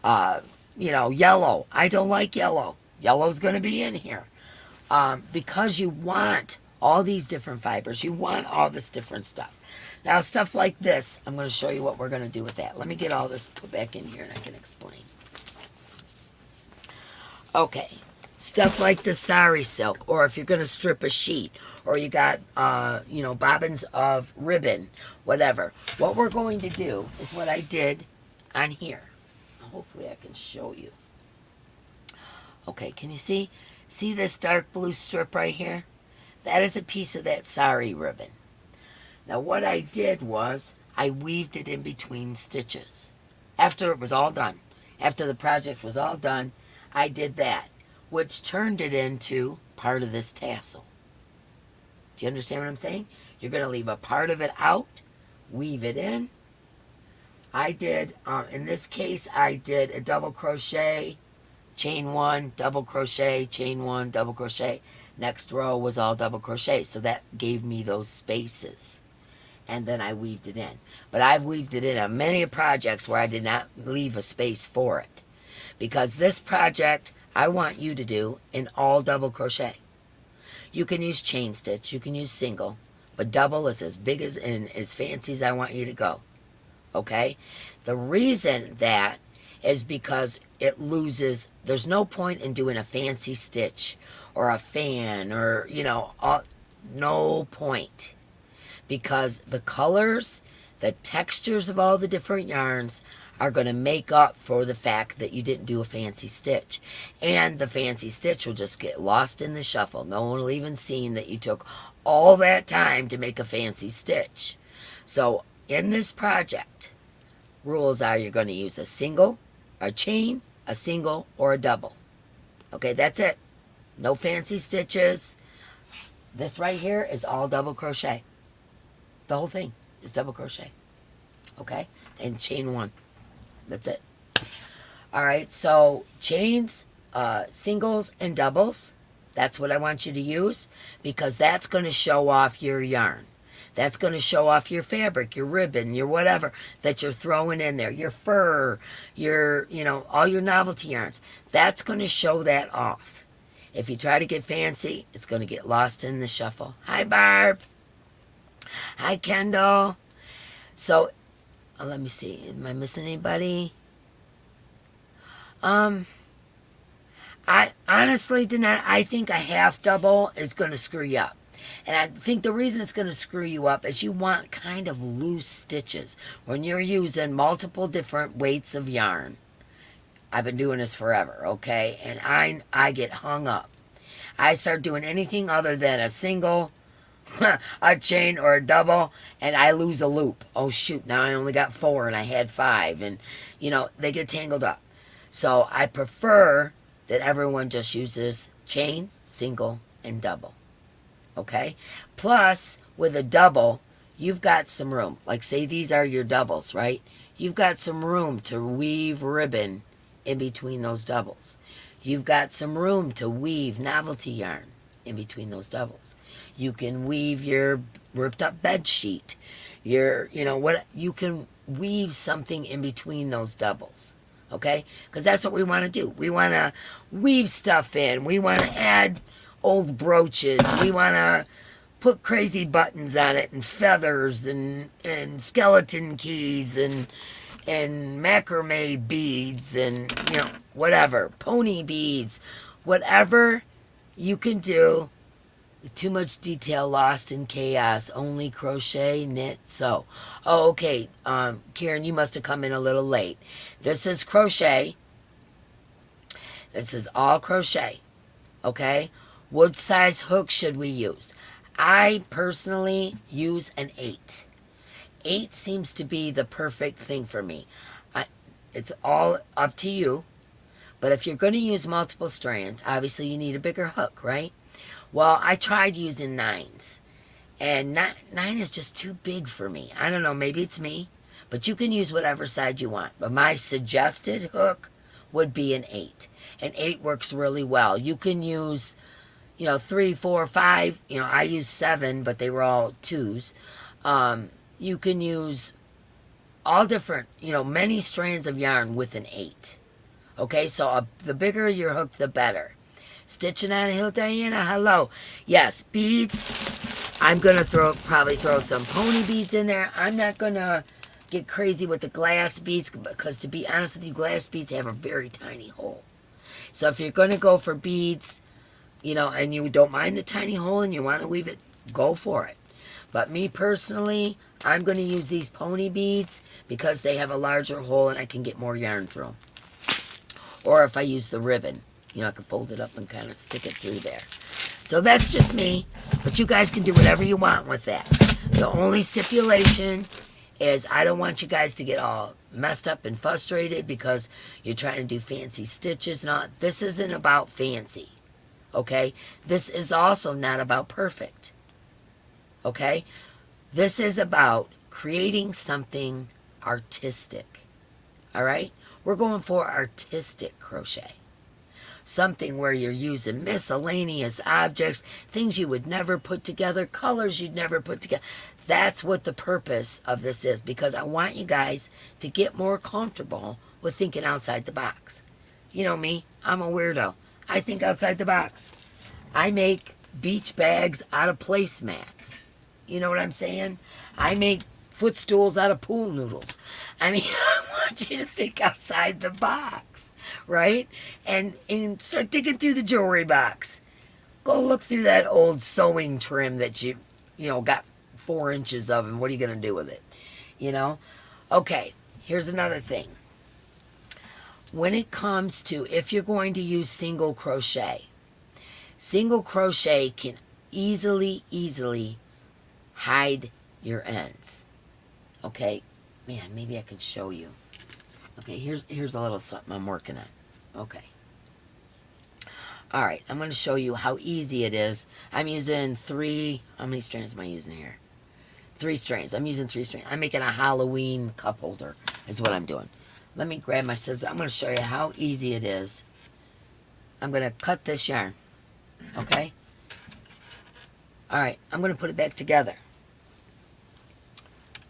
You know, yellow. I don't like yellow. Yellow's going to be in here. Because you want all these different fibers. You want all this different stuff. Now, stuff like this, I'm going to show you what we're going to do with that. Let me get all this put back in here and I can explain. Okay. Stuff like the sari silk, or if you're going to strip a sheet, or you got, you know, bobbins of ribbon, whatever. What we're going to do is what I did on here. Hopefully I can show you. Okay, can you see? See this dark blue strip right here? That is a piece of that sari ribbon. Now what I did was I weaved it in between stitches. After it was all done, after the project was all done, I did that, which turned it into part of this tassel. Do you understand what I'm saying? You're going to leave a part of it out, weave it in. I did, in this case, I did a double crochet, chain one, double crochet, chain one, double crochet. Next row was all double crochet, so that gave me those spaces. and then I weaved it in. But I've weaved it in on many projects where I did not leave a space for it. Because this project, I want you to do in all double crochet. You can use chain stitch, you can use single, but double is as big as and as fancy as I want you to go. Okay? The reason that is because it loses, there's no point in doing a fancy stitch or a fan or, you know, no point. Because the colors, the textures of all the different yarns are going to make up for the fact that you didn't do a fancy stitch. And the fancy stitch will just get lost in the shuffle. No one will even see that you took all that time to make a fancy stitch. So in this project, rules are you're going to use a single, a chain, a single, or a double. Okay, that's it. No fancy stitches. This right here is all double crochet. The whole thing is double crochet. Okay, and chain one. That's it. All right, so chains, singles, and doubles. That's what I want you to use, because that's going to show off your yarn. That's going to show off your fabric, your ribbon, your whatever that you're throwing in there, your fur, your, you know, all your novelty yarns. That's going to show that off. If you try to get fancy, it's going to get lost in the shuffle. Hi, Barb. Hi, Kendall. So, let me see. Am I missing anybody? I honestly did not. I think a half double is going to screw you up. And I think the reason it's going to screw you up is you want kind of loose stitches when you're using multiple different weights of yarn. I've been doing this forever, okay? And I get hung up. I start doing anything other than a single, a chain, or a double, and I lose a loop. Oh, shoot, now I only got 4 and I had 5. And, you know, they get tangled up. So I prefer that everyone just uses chain, single, and double. Okay? Plus, with a double, you've got some room. Like, say these are your doubles, right? You've got some room to weave ribbon in between those doubles. You've got some room to weave novelty yarn in between those doubles. You can weave your ripped up bed sheet. Your, you know, what, you can weave something in between those doubles. Okay? Because that's what we want to do. We want to weave stuff in. We want to add old brooches. We want to put crazy buttons on it and feathers and skeleton keys and macrame beads and, you know, whatever. Pony beads. Whatever you can do. Too much detail lost in chaos. Only crochet, knit, sew. Oh, okay. Karen, you must have come in a little late. This is crochet. This is all crochet. Okay? What size hook should we use? I personally use an 8. 8 seems to be the perfect thing for me. It's all up to you. But if you're going to use multiple strands, obviously you need a bigger hook, right? Well, I tried using 9s. And 9 is just too big for me. I don't know, maybe it's me. But you can use whatever side you want. But my suggested hook would be an 8. And 8 works really well. You can use, you know, 3, 4, 5. You know, I used 7, but they were all 2s. You can use all different, you know, many strands of yarn with an 8. Okay, so the bigger your hook, the better. Stitching on a hill, Diana, hello. Yes, beads. I'm going to probably throw some pony beads in there. I'm not going to get crazy with the glass beads because, to be honest with you, glass beads have a very tiny hole. So if you're going to go for beads, you know, and you don't mind the tiny hole and you want to weave it, go for it. But me personally, I'm going to use these pony beads because they have a larger hole and I can get more yarn through them. Or if I use the ribbon, you know, I can fold it up and kind of stick it through there. So that's just me, but you guys can do whatever you want with that. The only stipulation is I don't want you guys to get all messed up and frustrated because you're trying to do fancy stitches. Not, this isn't about fancy, okay? This is also not about perfect, okay? This is about creating something artistic, all right? We're going for artistic crochet. Something where you're using miscellaneous objects, things you would never put together, colors you'd never put together, That's what the purpose of this is, because I want you guys to get more comfortable with thinking outside the box. You know me, I'm a weirdo. I think outside the box. I make beach bags out of placemats. You know what I'm saying? I make footstools out of pool noodles. I mean, I want you to think outside the box, right? And start digging through the jewelry box. Go look through that old sewing trim that you got 4 inches of, and what are you going to do with it? You know? Okay, here's another thing. When it comes to, if you're going to use single crochet can easily hide your ends. Okay? Man, maybe I could show you. Okay, here's a little something I'm working on. Okay. Alright, I'm going to show you how easy it is. I'm using how many strands am I using here? 3 strands. I'm using 3 strands. I'm making a Halloween cup holder is what I'm doing. Let me grab my scissors. I'm going to show you how easy it is. I'm going to cut this yarn. Okay? Alright, I'm going to put it back together.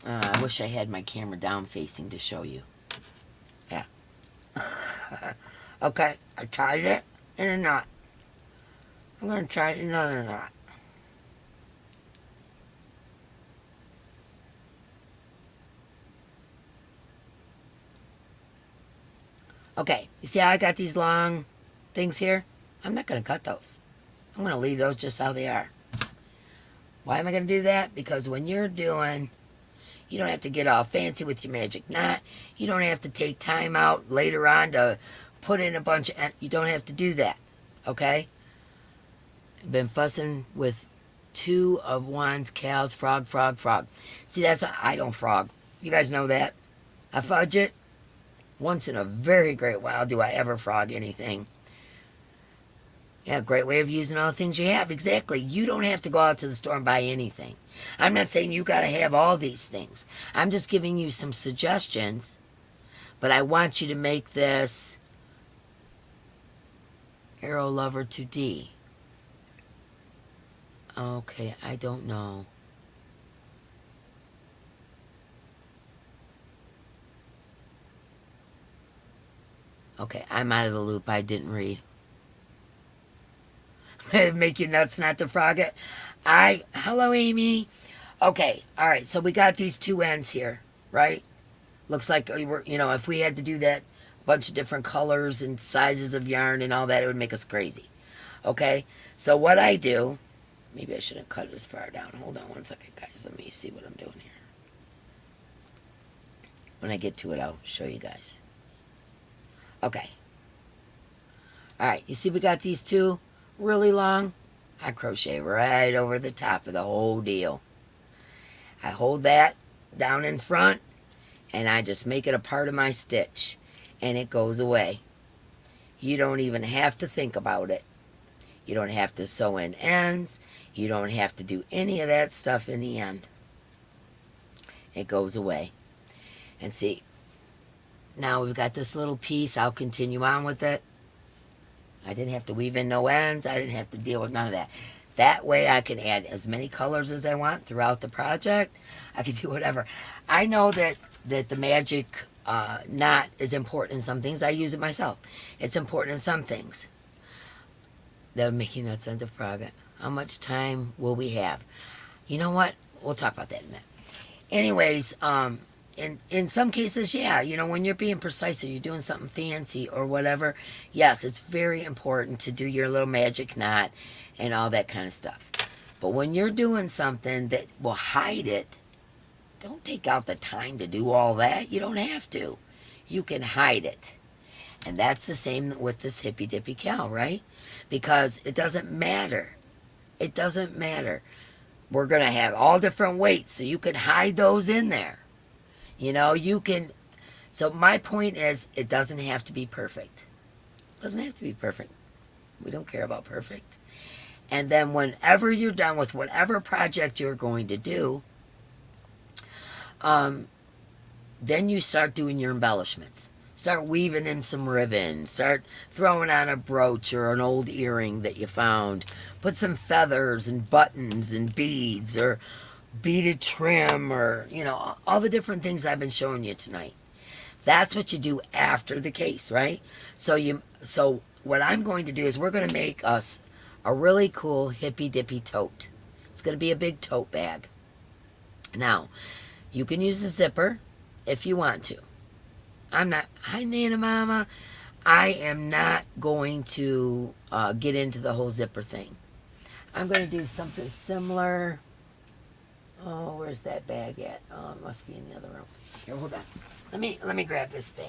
I wish I had my camera down facing to show you. Yeah. Okay, I tied it in a knot. I'm going to try another knot. Okay, you see how I got these long things here? I'm not going to cut those. I'm going to leave those just how they are. Why am I going to do that? Because when you're doing, you don't have to get all fancy with your magic knot. You don't have to take time out later on to put in a bunch of, you don't have to do that. Okay? I've been fussing with 2 of Wands, cows, frog. See, I don't frog. You guys know that. I fudge it. Once in a very great while do I ever frog anything. Yeah, great way of using all the things you have. Exactly. You don't have to go out to the store and buy anything. I'm not saying you got to have all these things. I'm just giving you some suggestions. But I want you to make this Arrow Lover 2D. Okay, I don't know. Okay, I'm out of the loop. I didn't read. Make you nuts not to frog it. Hello, Amy. Okay, all right. So we got these 2 ends here, right? Looks like we were, if we had to do that bunch of different colors and sizes of yarn and all that, it would make us crazy. Okay, so what I do, maybe I shouldn't cut it as far down. Hold on one second, guys. Let me see what I'm doing here. When I get to it, I'll show you guys. Okay. All right, you see we got these 2 really long. I crochet right over the top of the whole deal. I hold that down in front, and I just make it a part of my stitch, and it goes away. You don't even have to think about it. You don't have to sew in ends. You don't have to do any of that stuff in the end. It goes away. And see, now we've got this little piece. I'll continue on with it. I didn't have to weave in no ends. I didn't have to deal with none of that. That way I can add as many colors as I want throughout the project. I can do whatever. I know that the magic knot is important in some things. I use it myself. It's important in some things. That would make you not send to frog it. How much time will we have? You know what? We'll talk about that in a minute. Anyways, in some cases, yeah, when you're being precise or you're doing something fancy or whatever, yes, it's very important to do your little magic knot and all that kind of stuff. But when you're doing something that will hide it, don't take out the time to do all that. You don't have to. You can hide it. And that's the same with this Hippie Dippy cow, right? Because it doesn't matter. It doesn't matter. We're going to have all different weights, so you can hide those in there. You can. So my point is, it doesn't have to be perfect. It doesn't have to be perfect. We don't care about perfect. And then whenever you're done with whatever project you're going to do, then you start doing your embellishments. Start weaving in some ribbon. Start throwing on a brooch or an old earring that you found. Put some feathers and buttons and beads or beaded trim, or, you know, all the different things I've been showing you tonight. That's what you do after the case, right? So what I'm going to do is we're going to make us a really cool hippy dippy tote. It's going to be a big tote bag. Now, you can use the zipper if you want to. I'm not, hi Nana Mama, I am not going to get into the whole zipper thing. I'm going to do something similar. Oh, where's that bag at? Oh, it must be in the other room. Here, hold on. Let me grab this bag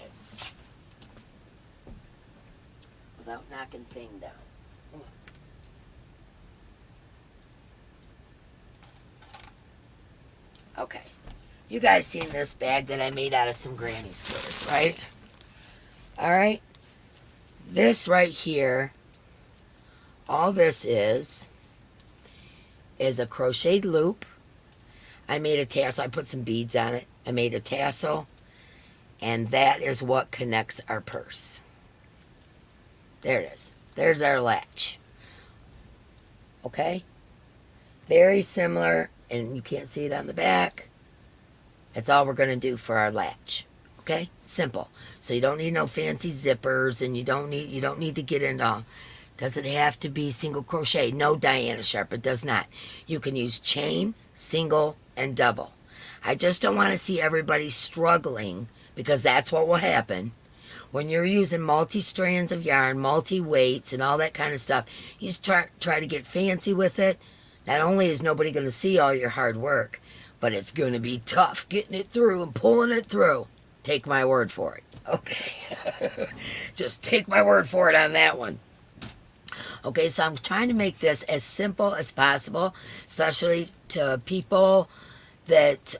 without knocking thing down. Okay, you guys seen this bag that I made out of some granny squares, right? All right, this right here, all this is a crocheted loop. I made a tassel. I put some beads on it. I made a tassel, and that is what connects our purse. There it is. There's our latch. Okay? Very similar, and you can't see it on the back. That's all we're going to do for our latch. Okay? Simple. So you don't need no fancy zippers, and you don't need to get into, does it have to be single crochet? No, Diana Sharp, it does not. You can use chain, single, and double. I just don't want to see everybody struggling, because that's what will happen. When you're using multi-strands of yarn, multi-weights, and all that kind of stuff, you just try to get fancy with it. Not only is nobody going to see all your hard work, but it's going to be tough getting it through and pulling it through. Take my word for it. Okay. Just take my word for it on that one. Okay, so I'm trying to make this as simple as possible, especially to people that,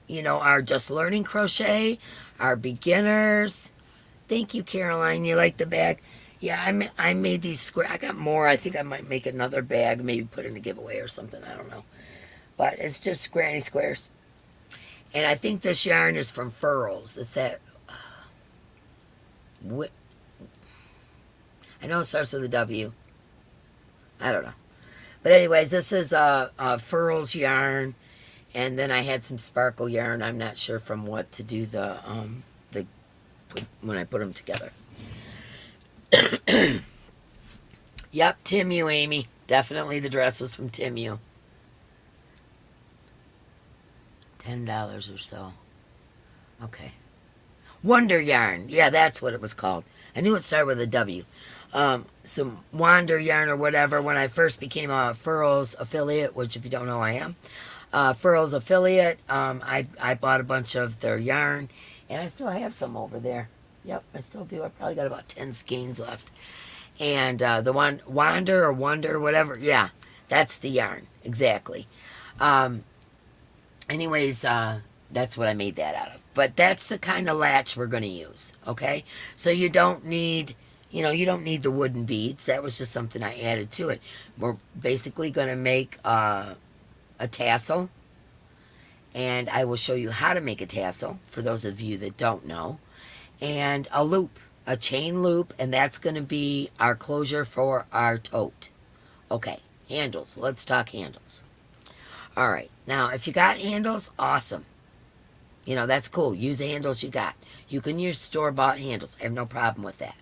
you know, are just learning crochet, are beginners. Thank you, Caroline. You like the bag? Yeah, I made these square. I got more. I think I might make another bag, maybe put in a giveaway or something. I don't know. But it's just granny squares. And I think this yarn is from Furls. It's that... I know it starts with a W. I don't know. But anyways, this is a Furls yarn. And then I had some sparkle yarn. I'm not sure from what to do when I put them together. Yep, Timu, Amy. Definitely the dress was from Timu. $10 or so. Okay. Wonder yarn. Yeah, that's what it was called. I knew it started with a W. Some Wander yarn or whatever. When I first became a Furls affiliate, which if you don't know I am, Furls affiliate, I bought a bunch of their yarn, and I still have some over there. Yep, I still do. I probably got about 10 skeins left. And the one Wander or Wonder, whatever, yeah, that's the yarn, exactly. Anyways, that's what I made that out of. But that's the kind of latch we're going to use, okay? So you don't need, you know, you don't need the wooden beads. That was just something I added to it. We're basically going to make a tassel, and I will show you how to make a tassel for those of you that don't know, and a loop, a chain loop, and that's going to be our closure for our tote. Okay, handles. Let's talk handles. All right, now if you got handles, awesome. You know, that's cool. Use the handles you got. You can use store-bought handles. I have no problem with that.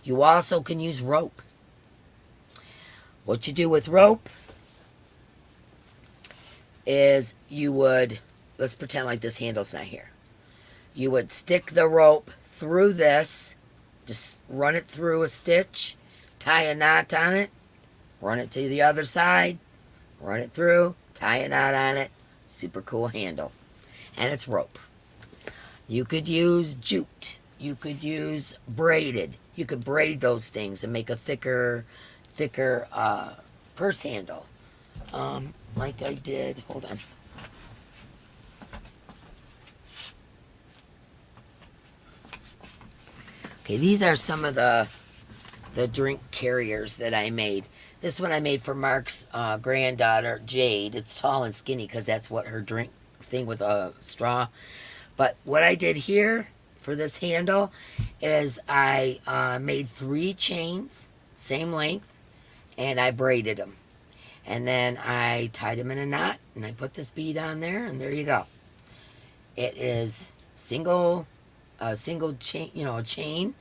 You also can use rope. What you do with rope is you would, let's pretend like this handle's not here. You would stick the rope through this, just run it through a stitch, tie a knot on it, run it to the other side, run it through, tie a knot on it. Super cool handle. And it's rope. You could use jute. You could use braided. You could braid those things and make a thicker purse handle. Like I did. Hold on. Okay, these are some of the drink carriers that I made. This one I made for Mark's granddaughter, Jade. It's tall and skinny because that's what her drink thing with a straw. But what I did here for this handle is I made 3 chains, same length, and I braided them. And then I tied them in a knot, and I put this bead on there, and there you go. It is single chain, a chain,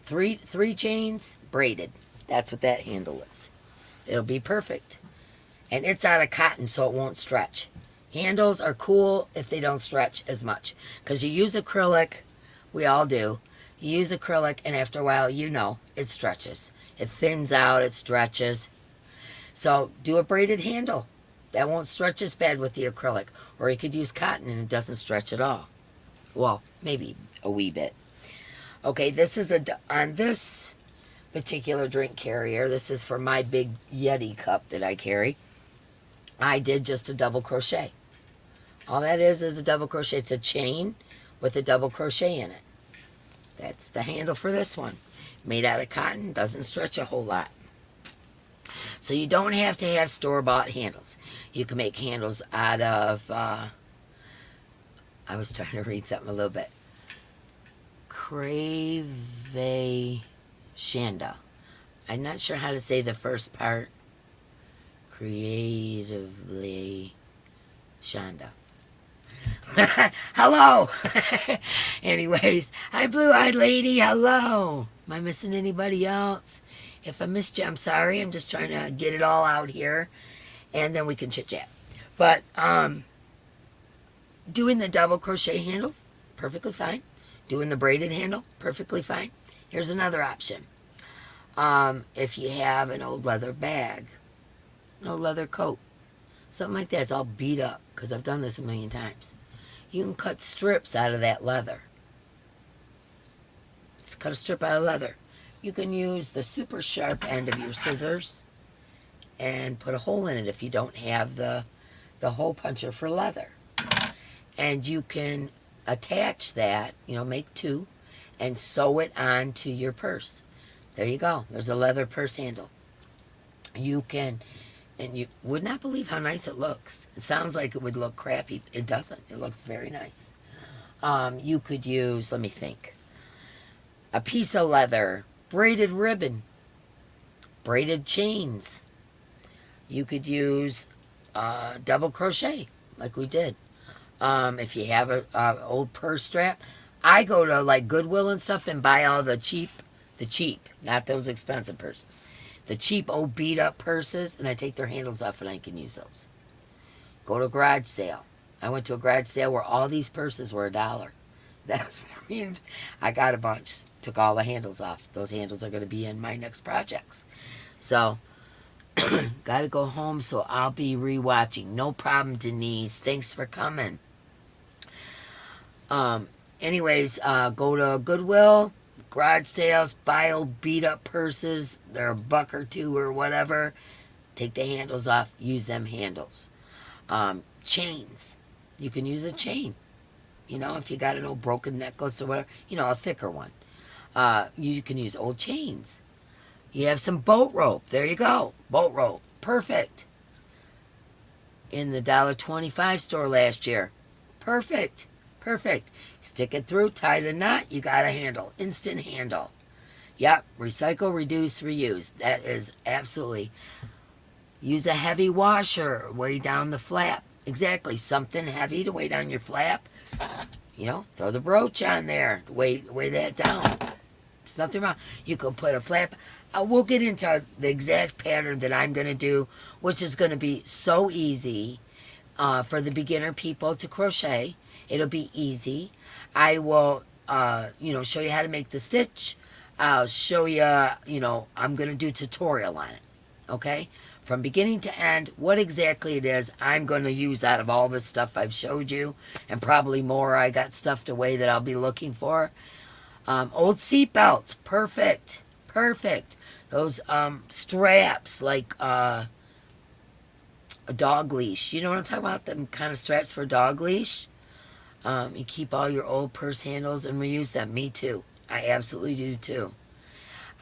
three chains, braided. That's what that handle is. It'll be perfect. And it's out of cotton, so it won't stretch. Handles are cool if they don't stretch as much. Because you use acrylic, we all do. You use acrylic, and after a while, it stretches. It thins out, it stretches. So do a braided handle. That won't stretch as bad with the acrylic. Or you could use cotton, and it doesn't stretch at all. Well, maybe a wee bit. Okay, this is on this particular drink carrier. This is for my big Yeti cup that I carry. I did just a double crochet. All that is a double crochet. It's a chain with a double crochet in it. That's the handle for this one. Made out of cotton, doesn't stretch a whole lot. So you don't have to have store-bought handles. You can make handles out of, I was trying to read something a little bit. Crochet Shanda. I'm not sure how to say the first part. Creatively Shanda. Hello. Anyways, hi blue-eyed lady. Hello. Am I missing anybody else? If I missed you, I'm sorry. I'm just trying to get it all out here, and then we can chit-chat. But doing the double crochet handles, perfectly fine. Doing the braided handle, perfectly fine. Here's another option. If you have an old leather bag, an old leather coat, something like that, it's all beat up, because I've done this a million times. You can cut strips out of that leather. Just cut a strip out of leather. You can use the super sharp end of your scissors and put a hole in it if you don't have the hole puncher for leather. And you can attach that, make two, and sew it onto your purse. There you go. There's a leather purse handle. You can, and you would not believe how nice it looks. It sounds like it would look crappy. It doesn't. It looks very nice. You could use, let me think, a piece of leather, braided ribbon, braided chains. You could use double crochet like we did. If you have a old purse strap, I go to like Goodwill and stuff and buy all the cheap, not those expensive purses, the cheap old beat up purses, and I take their handles off and I can use those. Go to a garage sale. I went to a garage sale where all these purses were $1. That was for me. I got a bunch. Took all the handles off. Those handles are going to be in my next projects. So, got to go home, so I'll be rewatching. No problem, Denise. Thanks for coming. Anyways, go to Goodwill, garage sales, buy old beat up purses. They're $1 or $2 or whatever. Take the handles off. Use them handles. Chains. You can use a chain. If you got an old broken necklace or whatever, a thicker one. You can use old chains. You have some boat rope. There you go. Boat rope. Perfect. In the $1.25 store last year. Perfect. Perfect. Stick it through, tie the knot, you got a handle. Instant handle. Yep. Recycle, reduce, reuse. That is absolutely. Use a heavy washer. Weigh down the flap. Exactly. Something heavy to weigh down your flap. Throw the brooch on there. Weigh that down. There's nothing wrong. You can put a flap. We'll get into the exact pattern that I'm going to do, which is going to be so easy for the beginner people to crochet. It'll be easy. I will, show you how to make the stitch. I'll show you, I'm going to do a tutorial on it. Okay? From beginning to end, what exactly it is I'm going to use out of all this stuff I've showed you, and probably more. I got stuffed away that I'll be looking for. Old seat belts, perfect, perfect. Those straps, like a dog leash. You know what I'm talking about? Them kind of straps for a dog leash. You keep all your old purse handles and reuse them. Me too. I absolutely do too.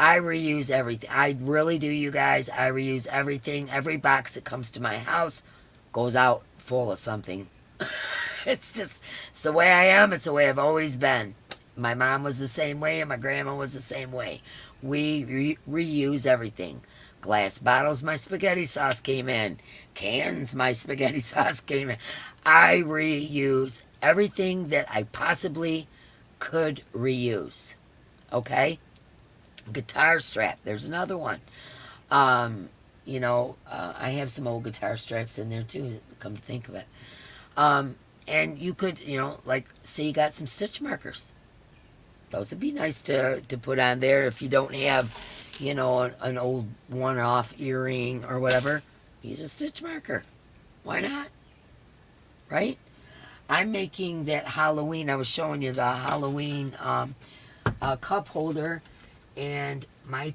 I reuse everything. I really do, you guys. I reuse everything. Every box that comes to my house goes out full of something. It's the way I am. It's the way I've always been. My mom was the same way, and my grandma was the same way. We reuse everything. Glass bottles, my spaghetti sauce came in. Cans, my spaghetti sauce came in. I reuse everything that I possibly could reuse. Okay? Guitar strap, there's another one. I have some old guitar straps in there too, come to think of it. And you could, like, say you got some stitch markers. Those would be nice to put on there if you don't have, an old one-off earring or whatever. Use a stitch marker. Why not? Right? I'm making that Halloween. I was showing you the Halloween cup holder. And my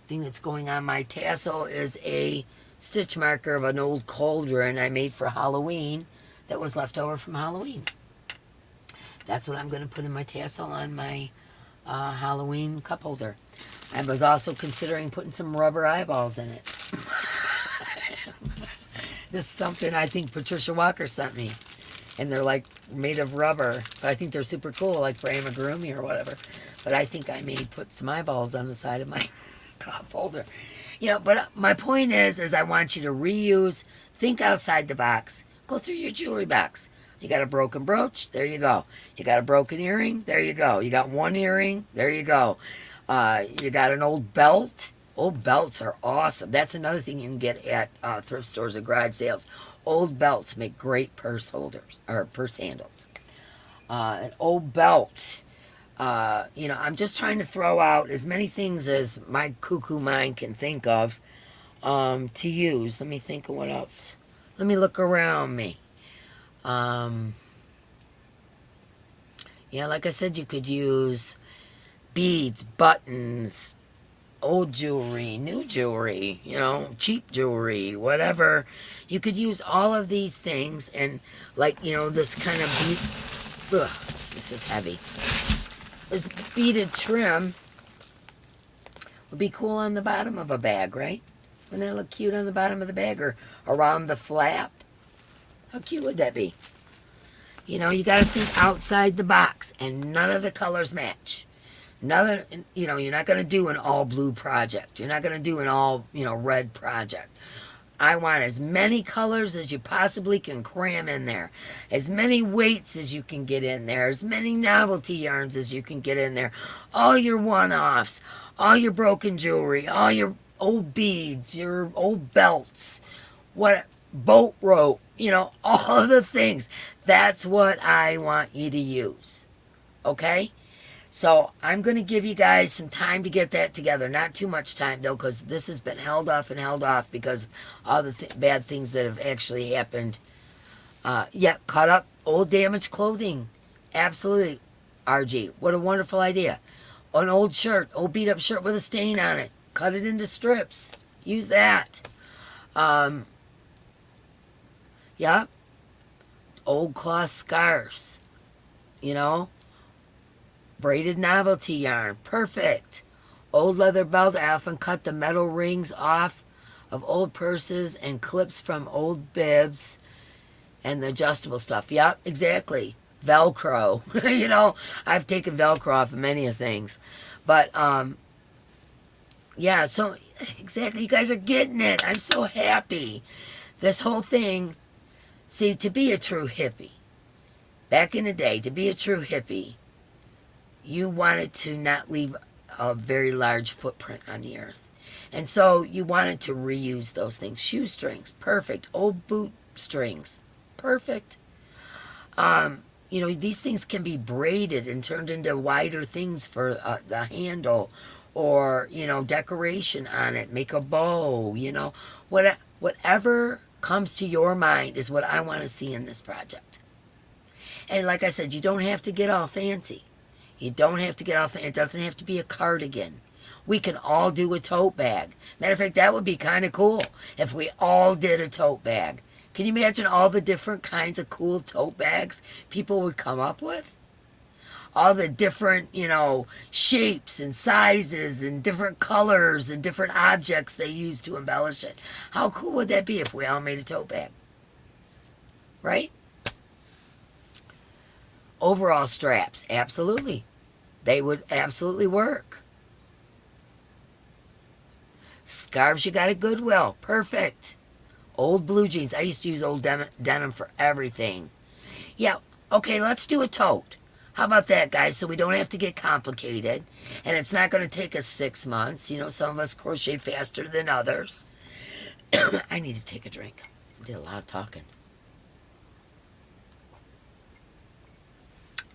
thing that's going on my tassel is a stitch marker of an old cauldron I made for Halloween that was left over from Halloween. That's what I'm going to put in my tassel on my Halloween cup holder. I was also considering putting some rubber eyeballs in it. This is something I think Patricia Walker sent me. And they're like made of rubber. But I think they're super cool, like for amigurumi or whatever. But I think I may put some eyeballs on the side of my cup holder. But my point is I want you to reuse, think outside the box. Go through your jewelry box. You got a broken brooch? There you go. You got a broken earring? There you go. You got one earring? There you go. You got an old belt? Old belts are awesome. That's another thing you can get at thrift stores or garage sales. Old belts make great purse holders or purse handles. An old belt. I'm just trying to throw out as many things as my cuckoo mind can think of to use. Let me think of what else. Let me look around me. Like I said, you could use beads, buttons, old jewelry, new jewelry, cheap jewelry, whatever. You could use all of these things and, this kind of this is heavy. This beaded trim would be cool on the bottom of a bag, right? Wouldn't that look cute on the bottom of the bag or around the flap? How cute would that be? You got to think outside the box, and none of the colors match. You're not going to do an all blue project. You're not going to do an all, red project. I want as many colors as you possibly can cram in there. As many weights as you can get in there. As many novelty yarns as you can get in there. All your one-offs. All your broken jewelry. All your old beads. Your old belts. Boat rope. All of the things. That's what I want you to use. Okay? So I'm going to give you guys some time to get that together. Not too much time, though, because this has been held off because all the bad things that have actually happened. Cut up old damaged clothing. Absolutely, RG. What a wonderful idea. An old shirt, old beat up shirt with a stain on it. Cut it into strips. Use that. Old cloth scarves. Braided novelty yarn. Perfect. Old leather belt. I often cut the metal rings off of old purses and clips from old bibs and the adjustable stuff. Yep, exactly. Velcro. I've taken Velcro off of many of things. But, so exactly. You guys are getting it. I'm so happy. This whole thing, see, to be a true hippie, back in the day, to be a true hippie, you wanted to not leave a very large footprint on the earth. And so you wanted to reuse those things. Shoestrings, perfect. Old boot strings, perfect. These things can be braided and turned into wider things for the handle or, decoration on it. Make a bow, whatever comes to your mind is what I want to see in this project. And like I said, you don't have to get all fancy. It doesn't have to be a cardigan. We can all do a tote bag. Matter of fact, that would be kind of cool if we all did a tote bag. Can you imagine all the different kinds of cool tote bags people would come up with? All the different, shapes and sizes and different colors and different objects they use to embellish it. How cool would that be if we all made a tote bag? Right? Overall straps, absolutely. They would absolutely work. Scarves you got at Goodwill. Perfect. Old blue jeans. I used to use old denim for everything. Yeah, okay, let's do a tote. How about that, guys? So we don't have to get complicated. And it's not going to take us 6 months. You know, some of us crochet faster than others. I need to take a drink. I did a lot of talking.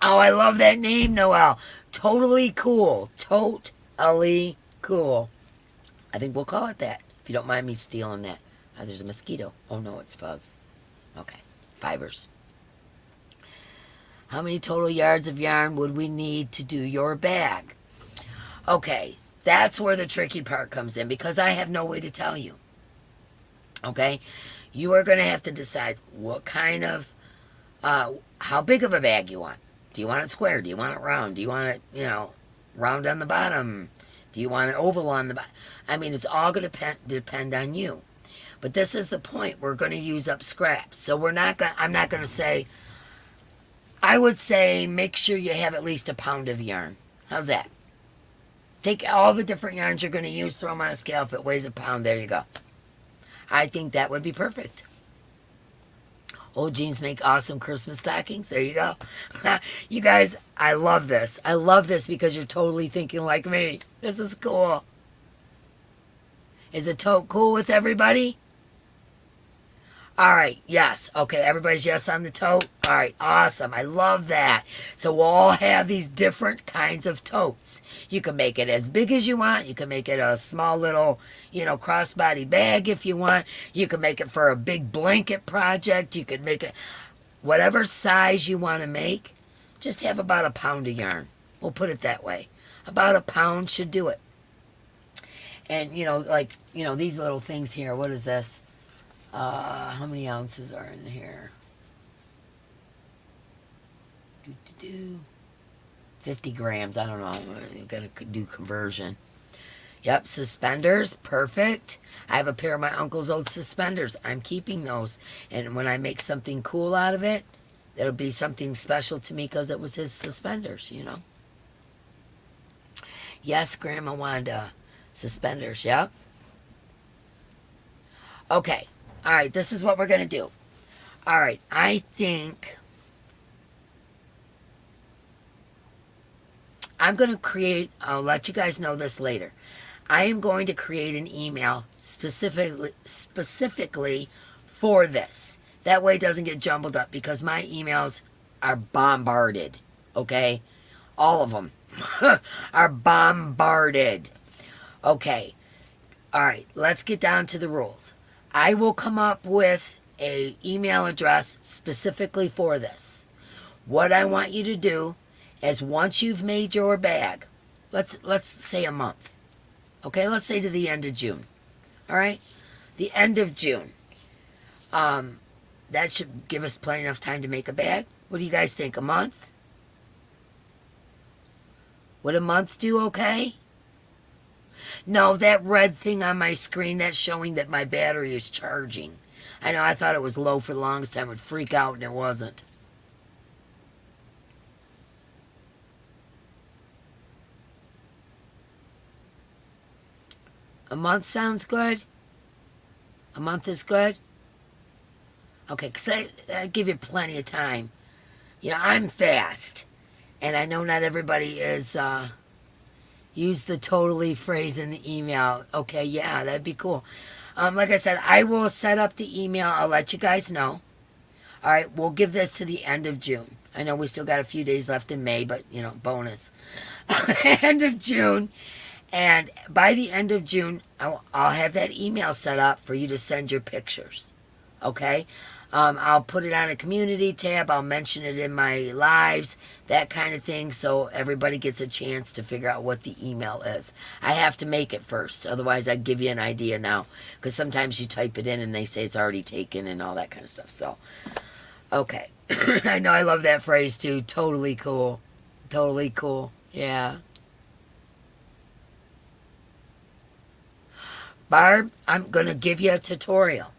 Oh, I love that name, Noelle. Totally cool. Totally cool. I think we'll call it that. If you don't mind me stealing that. Oh, there's a mosquito. Oh, no, it's fuzz. Okay. Fibers. How many total yards of yarn would we need to do your bag? Okay, that's where the tricky part comes in because I have no way to tell you. Okay, you are going to have to decide what kind of, how big of a bag you want. Do you want it square? Do you want it round? Do you want it, round on the bottom? Do you want it oval on the bottom? I mean, it's all going to depend on you. But this is the point. We're going to use up scraps. So I'm not going to say, I would say make sure you have at least a pound of yarn. How's that? Take all the different yarns you're going to use, throw them on a scale. If it weighs a pound, there you go. I think that would be perfect. Old jeans make awesome Christmas stockings. There you go. You guys, I love this. I love this because you're totally thinking like me. This is cool. Is the tote cool with everybody? All right, yes. Okay, everybody's yes on the tote. All right, awesome. I love that. So we'll all have these different kinds of totes. You can make it as big as you want. You can make it a small little, crossbody bag if you want. You can make it for a big blanket project. You can make it whatever size you want to make. Just have about a pound of yarn. We'll put it that way. About a pound should do it. And, these little things here. What is this? How many ounces are in here? 50 grams. I don't know. I'm going to do conversion. Yep, suspenders. Perfect. I have a pair of my uncle's old suspenders. I'm keeping those. And when I make something cool out of it, it'll be something special to me because it was his suspenders, Yes, Grandma Wanda. Suspenders, yep. Okay. All right, this is what we're going to do. All right, I think I'm going to create, I'll let you guys know this later. I am going to create an email specifically for this. That way it doesn't get jumbled up because my emails are bombarded, okay? All of them are bombarded. Okay, all right, let's get down to the rules. I will come up with an email address specifically for this. What I want you to do is once you've made your bag, let's say a month. Okay, let's say to the end of June. All right? The end of June. That should give us plenty enough time to make a bag. What do you guys think? A month? Would a month do okay? No, that red thing on my screen, that's showing that my battery is charging. I know, I thought it was low for the longest time. It would freak out, and it wasn't. A month sounds good? A month is good? Okay, because I give you plenty of time. I'm fast. And I know not everybody is... Use the totally phrase in the email. Okay, yeah, that'd be cool. Like I said, I will set up the email. I'll let you guys know. All right, we'll give this to the end of June. I know we still got a few days left in May, but, bonus. End of June. And by the end of June, I'll have that email set up for you to send your pictures. Okay? I'll put it on a community tab. I'll mention it in my lives, that kind of thing, so everybody gets a chance to figure out what the email is. I have to make it first. Otherwise, I'd give you an idea now. Because sometimes you type it in and they say it's already taken and all that kind of stuff. So, okay. I know I love that phrase, too. Totally cool. Totally cool. Yeah. Barb, I'm going to give you a tutorial.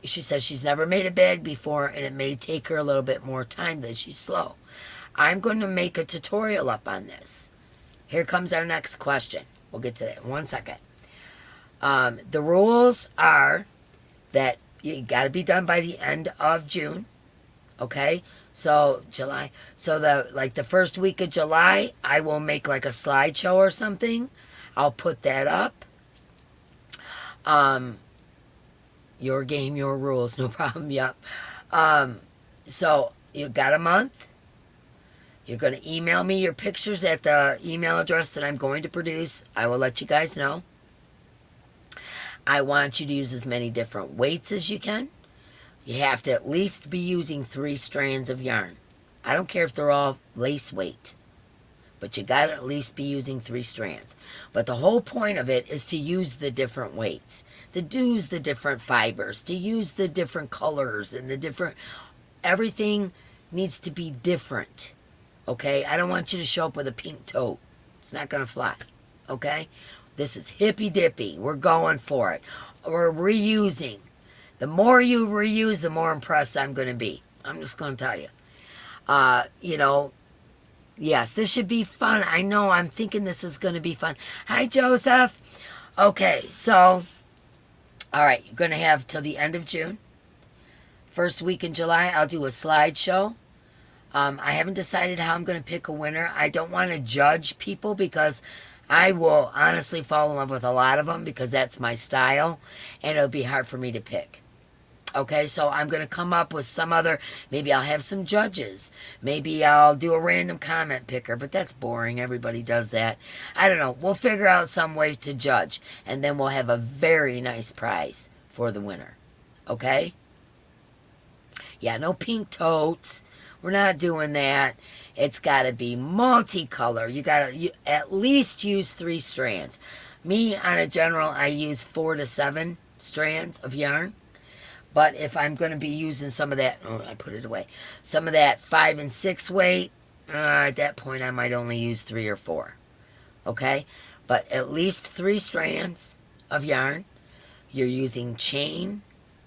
She says she's never made a bag before, and it may take her a little bit more time than she's slow. I'm going to make a tutorial up on this. Here comes our next question. We'll get to that in 1 second. The rules are that you got to be done by the end of June. Okay, so July. So the first week of July, I will make like a slideshow or something. I'll put that up. Your game, your rules, no problem. Yep. So you got a month. You're going to email me your pictures at the email address that I'm going to produce. I will let you guys know. I want you to use as many different weights as you can. You have to at least be using 3 strands of yarn. I don't care if they're all lace weight, but you got to at least be using 3 strands. But the whole point of it is to use the different weights, to use the different fibers, to use the different colors and the different, everything needs to be different. Okay, I don't want you to show up with a pink tote. It's not going to fly. Okay, this is hippy dippy. We're going for it. We're reusing. The more you reuse, the more impressed I'm going to be. I'm just going to tell you. Yes, this should be fun. I know, I'm thinking this is going to be fun. Hi, Joseph. Okay, so, all right, you're going to have till the end of June. First week in July, I'll do a slideshow. I haven't decided how I'm going to pick a winner. I don't want to judge people because I will honestly fall in love with a lot of them because that's my style, and it'll be hard for me to pick. Okay, so I'm going to come up with some other, maybe I'll have some judges. Maybe I'll do a random comment picker, but that's boring. Everybody does that. I don't know. We'll figure out some way to judge, and then we'll have a very nice prize for the winner. Okay? Yeah, no pink totes. We're not doing that. It's got to be multicolor. You got to at least use 3 strands. Me, on a general, I use 4 to 7 strands of yarn. But if I'm going to be using some of that, I put it away, some of that 5 and 6 weight, at that point I might only use 3 or 4. Okay? But at least 3 strands of yarn. You're using chain,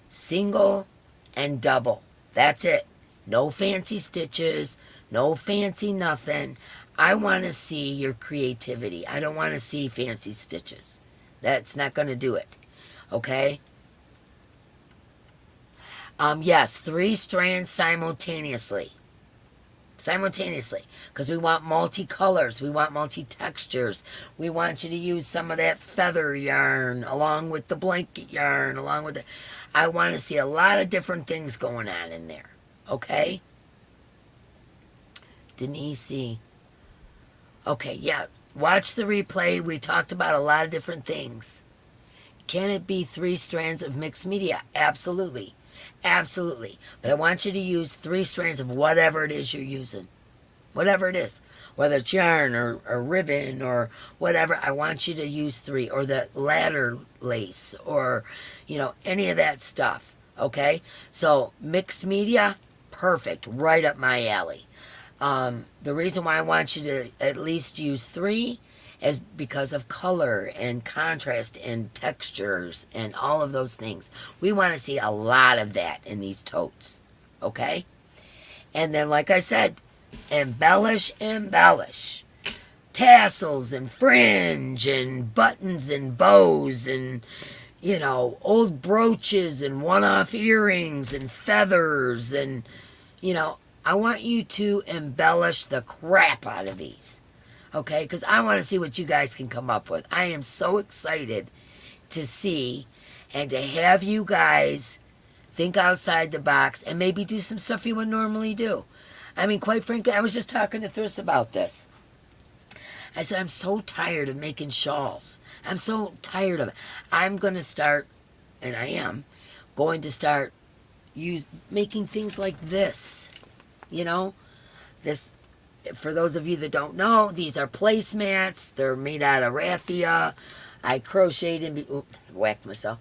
single, and double. That's it. No fancy stitches, no fancy nothing. I want to see your creativity. I don't want to see fancy stitches. That's not going to do it. Okay? Yes, 3 strands simultaneously. Simultaneously. Because we want multicolors. We want multi-textures. We want you to use some of that feather yarn along with the blanket yarn, along with the... I want to see a lot of different things going on in there. Okay? Denise. Okay, yeah. Watch the replay. We talked about a lot of different things. Can it be 3 strands of mixed media? Absolutely. Absolutely. But I want you to use 3 strands of whatever it is you're using. Whatever it is. Whether it's yarn or ribbon or whatever, I want you to use 3. Or the ladder lace or, any of that stuff. Okay? So, mixed media, perfect. Right up my alley. The reason why I want you to at least use 3 is because of color and contrast and textures and all of those things. We want to see a lot of that in these totes. Okay? And then, like I said, embellish, embellish. Tassels and fringe and buttons and bows and, old brooches and one-off earrings and feathers and, I want you to embellish the crap out of these. Okay, because I want to see what you guys can come up with. I am so excited to see and to have you guys think outside the box and maybe do some stuff you would normally do. I mean, quite frankly, I was just talking to Thris about this. I said, I'm so tired of making shawls. I'm so tired of it. I'm going to start, and I am, going to start making things like this. This... For those of you that don't know, these are placemats. They're made out of raffia. I crocheted whacked myself.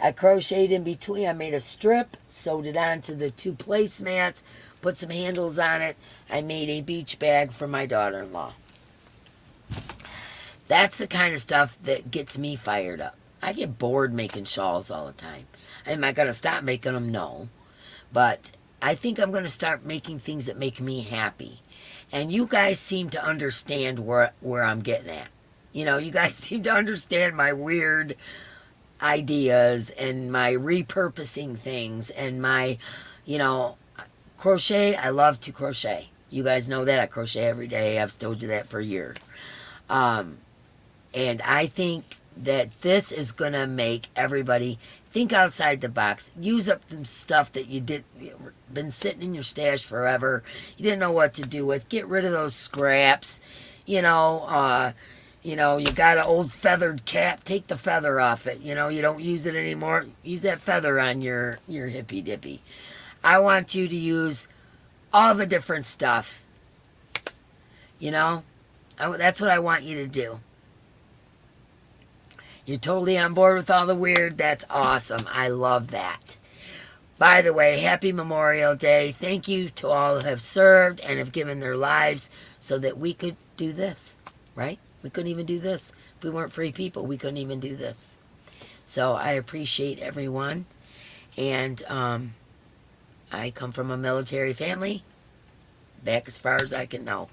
I crocheted in between. I made a strip, sewed it onto the 2 placemats, put some handles on it. I made a beach bag for my daughter-in-law. That's the kind of stuff that gets me fired up. I get bored making shawls all the time. Am I going to stop making them? No. But I think I'm going to start making things that make me happy. And you guys seem to understand where I'm getting at. You guys seem to understand my weird ideas and my repurposing things and my, you know, crochet. I love to crochet. You guys know that I crochet every day. I've told you that for years. And I think that this is going to make everybody think outside the box. Use up the stuff that been sitting in your stash forever. You didn't know what to do with. Get rid of those scraps. You know, you got an old feathered cap. Take the feather off it. You know, you don't use it anymore. Use that feather on your Hippie Dippy. I want you to use all the different stuff. You know, that's what I want you to do. You're totally on board with all the weird. That's awesome. I love that. By the way, happy Memorial Day. Thank you to all who have served and have given their lives so that we could do this, right? We couldn't even do this. If we weren't free people, we couldn't even do this. So I appreciate everyone. And I come from a military family, back as far as I can know.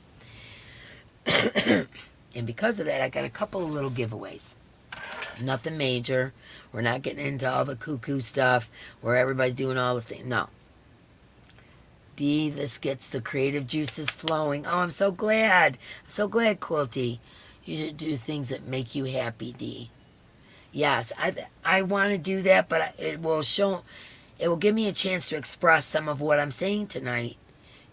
And because of that, I got a couple of little giveaways. Nothing major. We're not getting into all the cuckoo stuff where everybody's doing all the things. No. D, this gets the creative juices flowing. Oh, I'm so glad. I'm so glad, Quilty. You should do things that make you happy, D. Yes, I want to do that, but it will give me a chance to express some of what I'm saying tonight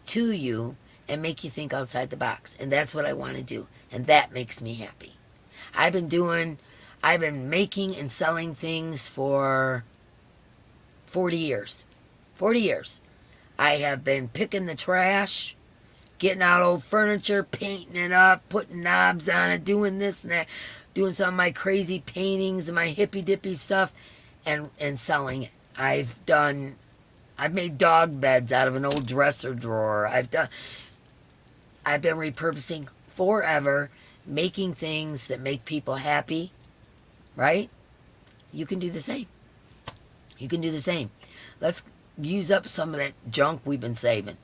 to you and make you think outside the box. And that's what I want to do. And that makes me happy. I've been making and selling things for 40 years. 40 years. I have been picking the trash, getting out old furniture, painting it up, putting knobs on it, doing this and that, doing some of my crazy paintings and my hippy dippy stuff, and selling it. I've made dog beds out of an old dresser drawer. I've been repurposing forever, making things that make people happy. Right? You can do the same. You can do the same. Let's use up some of that junk we've been saving.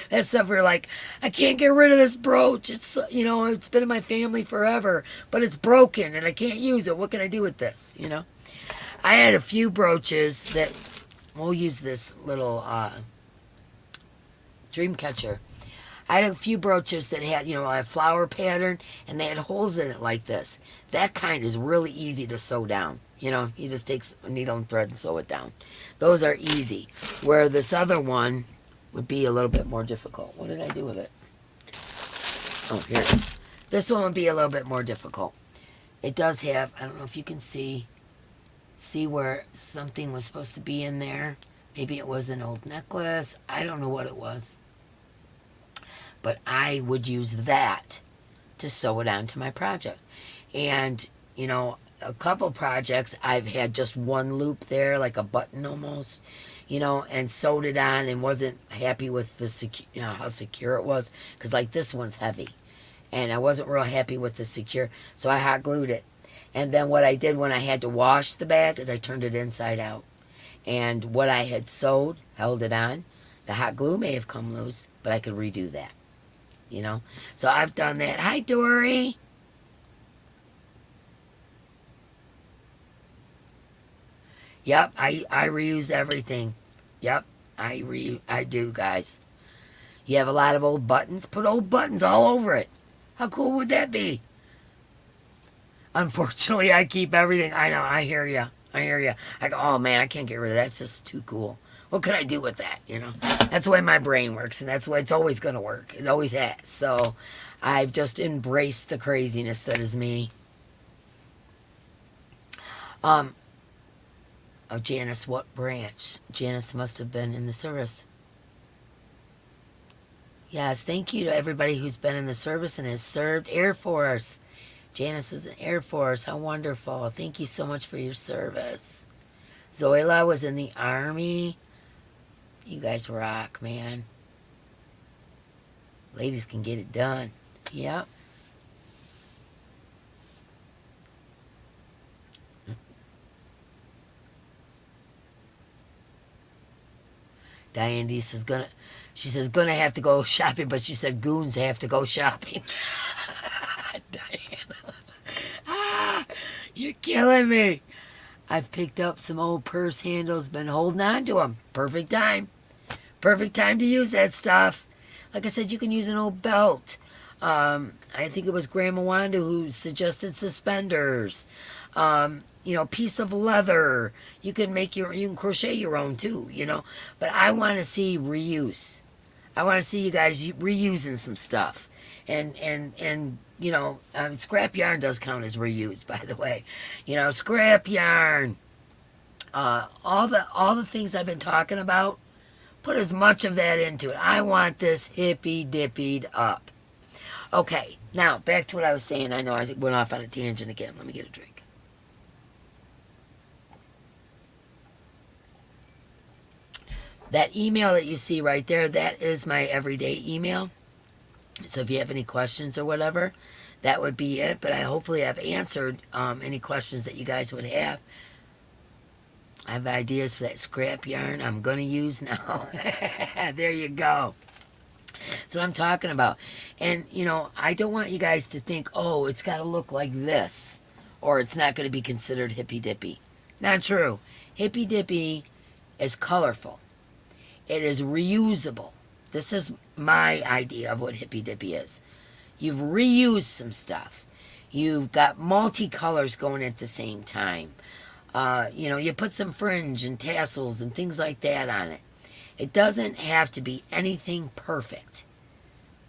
That stuff we're like, I can't get rid of this brooch. It's, you know, it's been in my family forever, but it's broken and I can't use it. What can I do with this? You know? I had a few brooches that, we'll use this little dream catcher. I had a few brooches that had, you know, a flower pattern, and they had holes in it like this. That kind is really easy to sew down. You know, you just take a needle and thread and sew it down. Those are easy. Where this other one would be a little bit more difficult. What did I do with it? Oh, here it is. This one would be a little bit more difficult. It does have, I don't know if you can see where something was supposed to be in there. Maybe it was an old necklace. I don't know what it was. But I would use that to sew it onto my project. And, you know, a couple projects, I've had just one loop there, like a button almost, you know, and sewed it on and wasn't happy with how secure it was. Because, like, this one's heavy. And I wasn't real happy with the secure, so I hot glued it. And then what I did when I had to wash the bag is I turned it inside out. And what I had sewed, held it on. The hot glue may have come loose, but I could redo that. You know, so I've done that. Hi, Dory. Yep, I reuse everything. Yep, I do, guys. You have a lot of old buttons. Put old buttons all over it. How cool would that be? Unfortunately, I keep everything. I know. I hear you. I hear you. I go, oh man, I can't get rid of that. It's just too cool. What can I do with that? You know, that's the way my brain works, and that's the way it's always going to work. It always has. So I've just embraced the craziness that is me. Oh, Janice, what branch? Janice must have been in the service. Yes, thank you to everybody who's been in the service and has served. Air Force. Janice was in Air Force. How wonderful. Thank you so much for your service. Zoila was in the Army. You guys rock, man. Ladies can get it done. Yep. Diane D says she says gonna have to go shopping, but she said goons have to go shopping. Diana. You're killing me. I've picked up some old purse handles, been holding on to them. Perfect time. Perfect time to use that stuff. Like I said, you can use an old belt. I think it was Grandma Wanda who suggested suspenders. Piece of leather. You can crochet your own too, But I want to see reuse. I want to see you guys reusing some stuff. And scrap yarn does count as reuse, by the way. Scrap yarn. All the things I've been talking about, put as much of that into it. I want this hippie dippied up. Okay, now back to what I was saying. I know I went off on a tangent again. Let me get a drink. That email that you see right there, that is my everyday email. So if you have any questions or whatever, that would be it. But I hopefully have answered any questions that you guys would have. I have ideas for that scrap yarn I'm going to use now. There you go. That's what I'm talking about. And, I don't want you guys to think, oh, it's got to look like this, or it's not going to be considered hippy dippy. Not true. Hippy dippy is colorful. It is reusable. This is my idea of what hippy dippy is. You've reused some stuff. You've got multicolors going at the same time. You put some fringe and tassels and things like that on it. It doesn't have to be anything perfect.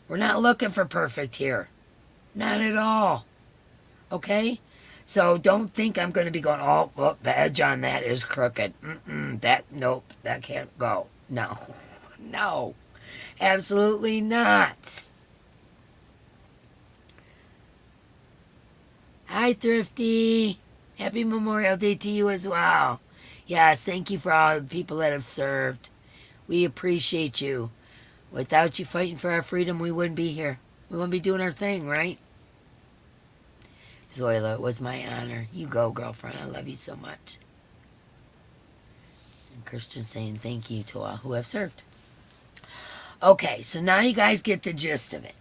We're not looking for perfect here. Not at all. Okay? So don't think I'm going to be going, oh, well, the edge on that is crooked. Nope, that can't go. No. No. Absolutely not. Hi, Thrifty. Happy Memorial Day to you as well. Yes, thank you for all the people that have served. We appreciate you. Without you fighting for our freedom, we wouldn't be here. We wouldn't be doing our thing, right? Zoila, it was my honor. You go, girlfriend. I love you so much. And Christian saying thank you to all who have served. Okay, so now you guys get the gist of it.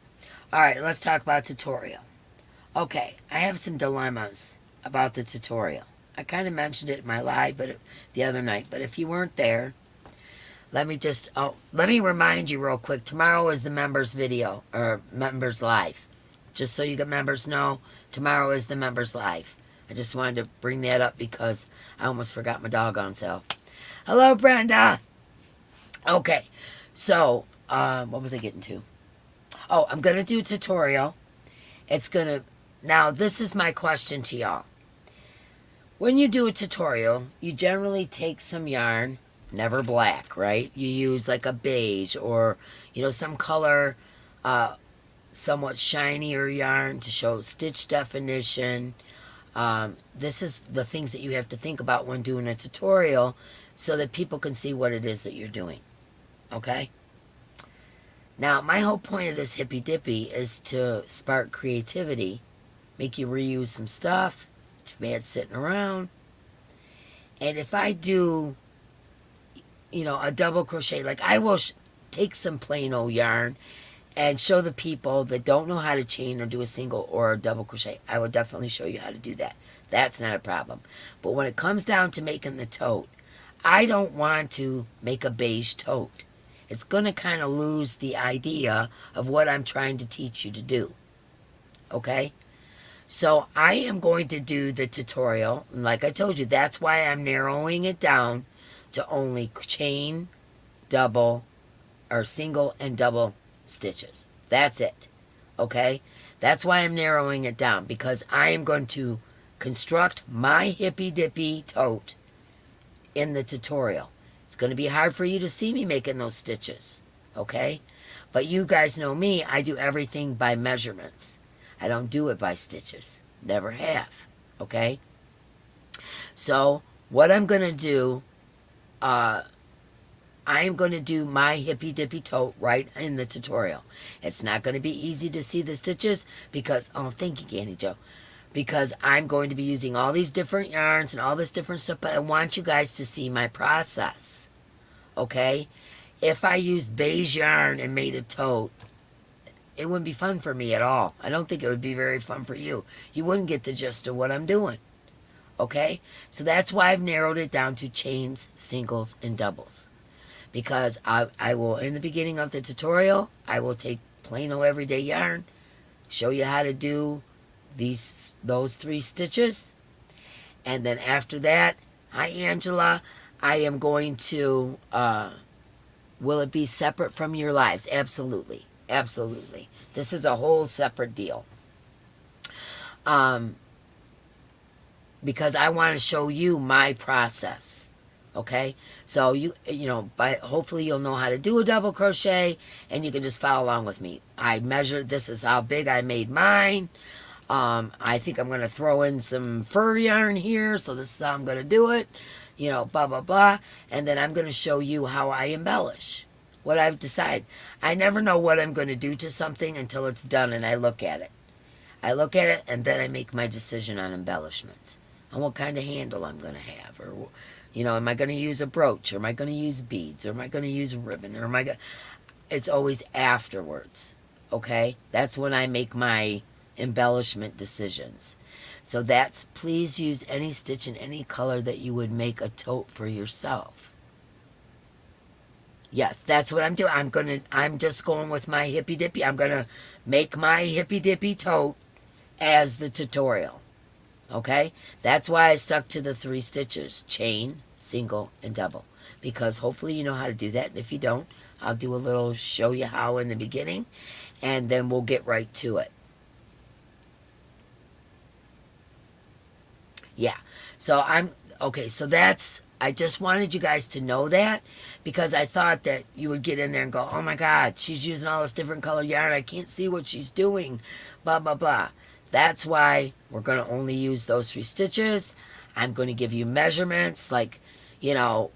All right, let's talk about tutorial. Okay, I have some dilemmas about the tutorial. I kind of mentioned it in my live the other night, but if you weren't there, let me remind you real quick. Tomorrow is the members video, or members live. Just so you members know, tomorrow is the members live. I just wanted to bring that up because I almost forgot my doggone self. Hello, Brenda. Okay, so, what was I getting to? Oh, I'm going to do a tutorial. Now, this is my question to y'all. When you do a tutorial, you generally take some yarn, never black, right? You use like a beige or, some color, somewhat shinier yarn to show stitch definition. This is the things that you have to think about when doing a tutorial so that people can see what it is that you're doing. Okay? Now, my whole point of this hippy dippy is to spark creativity, make you reuse some stuff. It's bad sitting around. And if I do, a double crochet, like I will take some plain old yarn and show the people that don't know how to chain or do a single or a double crochet. I will definitely show you how to do that. That's not a problem. But when it comes down to making the tote, I don't want to make a beige tote. It's going to kind of lose the idea of what I'm trying to teach you to do. Okay? So I am going to do the tutorial. And like I told you, that's why I'm narrowing it down to only chain, double, or single and double stitches. That's it. Okay? That's why I'm narrowing it down, because I am going to construct my hippy dippy tote in the tutorial. It's going to be hard for you to see me making those stitches. Okay? But you guys know me. I do everything by measurements. I don't do it by stitches. Never have. Okay? So, what I'm going to do, I am going to do my hippy dippy tote right in the tutorial. It's not going to be easy to see the stitches because, oh, thank you, Candy Joe. Because I'm going to be using all these different yarns and all this different stuff, but I want you guys to see my process. Okay? If I used beige yarn and made a tote, it wouldn't be fun for me at all. I don't think it would be very fun for you. You wouldn't get the gist of what I'm doing. Okay, so that's why I've narrowed it down to chains, singles, and doubles. Because I will, in the beginning of the tutorial, I will take plain old everyday yarn, show you how to do those 3 stitches, and then after that, hi Angela, I am going to, will it be separate from your lives? Absolutely, absolutely. This is a whole separate deal. Because I want to show you my process. Okay, so you know, hopefully you'll know how to do a double crochet, and you can just follow along with me. I measured, this is how big I made mine. I think I'm going to throw in some fur yarn here, so this is how I'm going to do it. You know, blah, blah, blah. And then I'm going to show you how I embellish, what I've decided. I never know what I'm going to do to something until it's done and I look at it. I look at it, and then I make my decision on embellishments, on what kind of handle I'm going to have, or, you know, am I going to use a brooch, or am I going to use beads, or am I going to use a ribbon, or am I going to... It's always afterwards, okay? That's when I make my embellishment decisions. So that's, please use any stitch in any color that you would make a tote for yourself. Yes, that's what I'm doing. I'm just going with my Hippie Dippy. I'm going to make my Hippie Dippy tote as the tutorial. Okay? That's why I stuck to the 3 stitches. Chain, single, and double. Because hopefully you know how to do that. And if you don't, I'll do a little show you how in the beginning. And then we'll get right to it. Yeah. So okay, so that's... I just wanted you guys to know that, because I thought that you would get in there and go, oh my God, she's using all this different color yarn. I can't see what she's doing, blah, blah, blah. That's why we're going to only use those 3 stitches. I'm going to give you measurements, like, you know,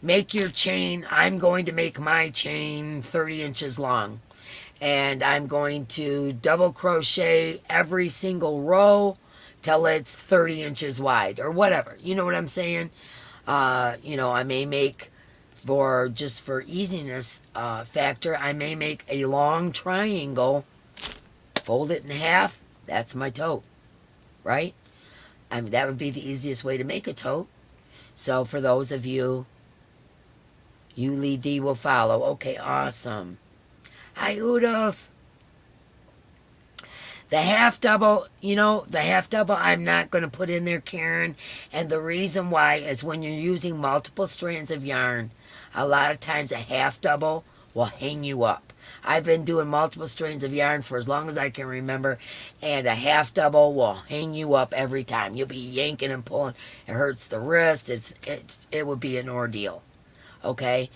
make your chain. I'm going to make my chain 30 inches long. And I'm going to double crochet every single row till it's 30 inches wide, or whatever. You know what I'm saying? You know, I may make, just for easiness factor, I may make a long triangle, fold it in half. That's my tote, right? I mean, that would be the easiest way to make a tote. So for those of you, Lee D will follow. Okay, awesome. Hi, Oodles. The half double, you know, the half double I'm not going to put in there, Karen. And the reason why is when you're using multiple strands of yarn, a lot of times a half double will hang you up. I've been doing multiple strands of yarn for as long as I can remember, and a half double will hang you up every time. You'll be yanking and pulling. It hurts the wrist. It would be an ordeal. Okay?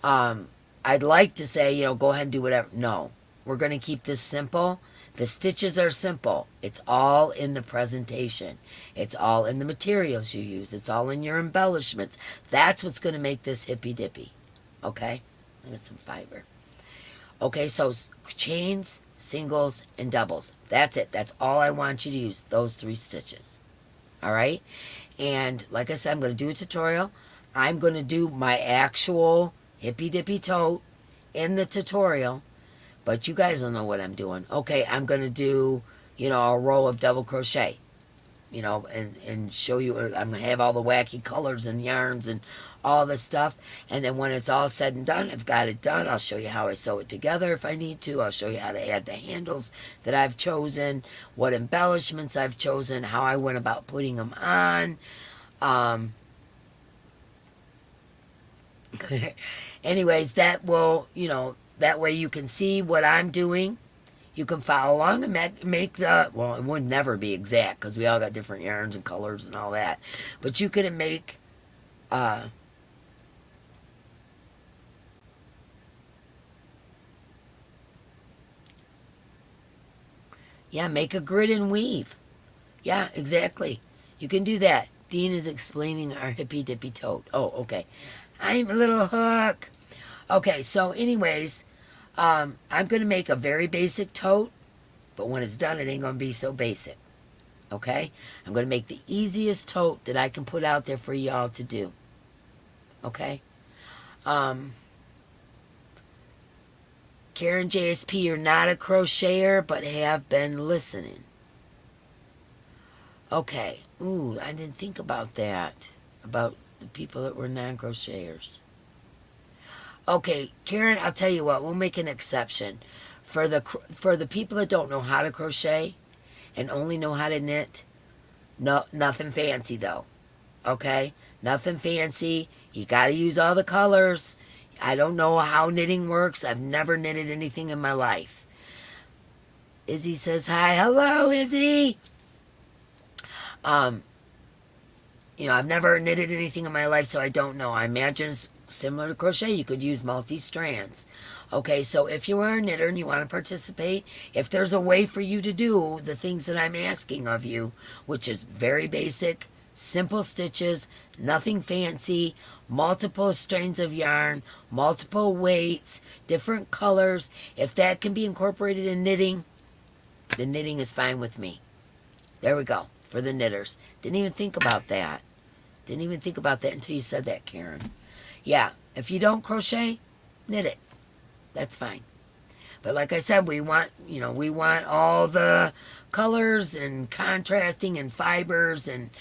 I'd like to say, you know, go ahead and do whatever. No. We're going to keep this simple. The stitches are simple. It's all in the presentation. It's all in the materials you use. It's all in your embellishments. That's what's going to make this hippy dippy. Okay? I got some fiber. Okay, so chains, singles, and doubles. That's it. That's all I want you to use, those 3 stitches. All right? And like I said, I'm going to do a tutorial. I'm going to do my actual hippy dippy tote in the tutorial. But you guys don't know what I'm doing. Okay, I'm going to do, you know, a row of double crochet. You know, and show you, I'm going to have all the wacky colors and yarns and all this stuff. And then when it's all said and done, I've got it done. I'll show you how I sew it together if I need to. I'll show you how to add the handles that I've chosen, what embellishments I've chosen, how I went about putting them on. Anyways, that will, you know, that way you can see what I'm doing. You can follow along and make the, well, it would never be exact because we all got different yarns and colors and all that. But you can make, yeah, make a grid and weave. Yeah, exactly. You can do that. Dean is explaining our hippy dippy tote. Oh, okay. I'm a little hook. Okay, so anyways, I'm going to make a very basic tote, but when it's done, it ain't going to be so basic. Okay? I'm going to make the easiest tote that I can put out there for y'all to do. Okay? Karen JSP, you're not a crocheter, but have been listening. Okay. Ooh, I didn't think about that. About the people that were non-crocheters. Okay, Karen, I'll tell you what. We'll make an exception. For the people that don't know how to crochet and only know how to knit, no, nothing fancy though. Okay? Nothing fancy. You got to use all the colors. I don't know how knitting works. I've never knitted anything in my life. Izzy says hi. Hello, Izzy. I've never knitted anything in my life, so I don't know. I imagine it's similar to crochet. You could use multi-strands. Okay, so if you are a knitter and you want to participate, if there's a way for you to do the things that I'm asking of you, which is very basic, simple stitches, nothing fancy, multiple strains of yarn, multiple weights, different colors, if that can be incorporated in knitting, then knitting is fine with me. There we go, for the knitters. Didn't even think about that. Didn't even think about that until you said that, Karen. Yeah, if you don't crochet, knit it. That's fine. But like I said, we want all the colors and contrasting and fibers and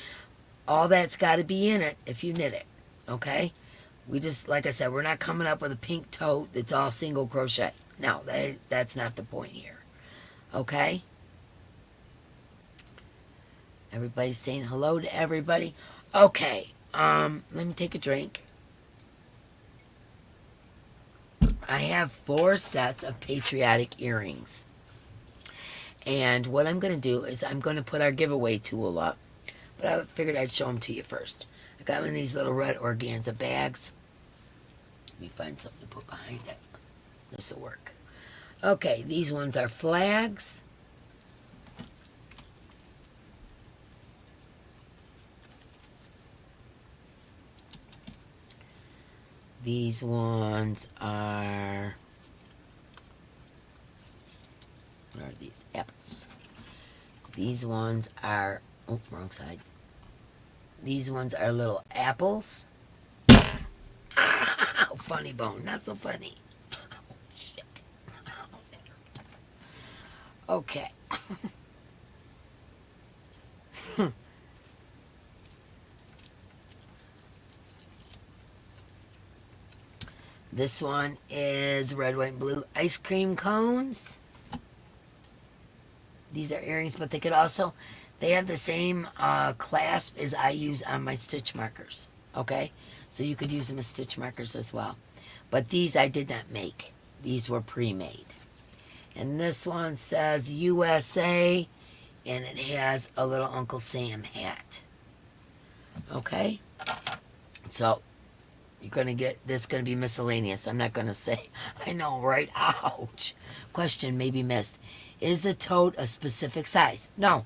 all that's got to be in it if you knit it. Okay? We just, like I said, we're not coming up with a pink tote that's all single crochet. No, that's not the point here. Okay? Everybody's saying hello to everybody. Okay, let me take a drink. I have 4 sets of patriotic earrings. And what I'm going to do is I'm going to put our giveaway tool up. But I figured I'd show them to you first. I got them in these little red organza bags. Let me find something to put behind it. This will work. Okay, these ones are flags. These ones are, what are these? Apples. These ones are, oh, wrong side. These ones are little apples. Ow, funny bone, not so funny. Oh, shit. Oh, that hurt. Okay. This one is red, white, and blue ice cream cones. These are earrings, but they have the same clasp as I use on my stitch markers. Okay? So you could use them as stitch markers as well. But these I did not make. These were pre-made. And this one says USA, and it has a little Uncle Sam hat. Okay? So you're going to get, this going to be miscellaneous. I'm not going to say, I know, right? Ouch. Question may be missed. Is the tote a specific size? No.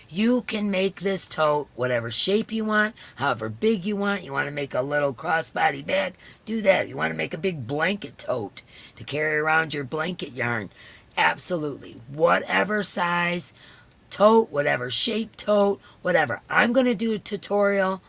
You can make this tote whatever shape you want, however big you want. You want to make a little crossbody bag, do that. You want to make a big blanket tote to carry around your blanket yarn. Absolutely. Whatever size tote, whatever shape tote, whatever. I'm going to do a tutorial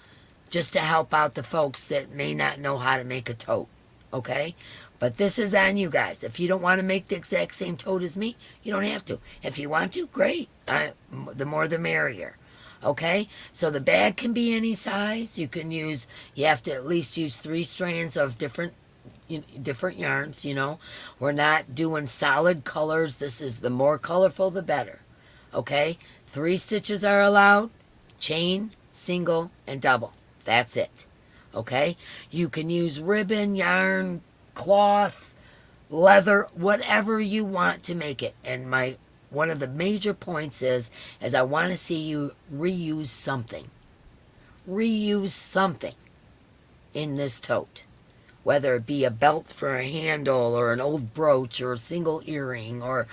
just to help out the folks that may not know how to make a tote, okay? But this is on you guys. If you don't want to make the exact same tote as me, you don't have to. If you want to, great. The more the merrier, okay? So the bag can be any size. You have to at least use 3 strands of different yarns, We're not doing solid colors. This is the more colorful, the better, okay? 3 stitches are allowed, chain, single, and double. That's it. Okay? You can use ribbon, yarn, cloth, leather, whatever you want to make it. And one of the major points is I want to see you reuse something. Reuse something in this tote. Whether it be a belt for a handle or an old brooch or a single earring or,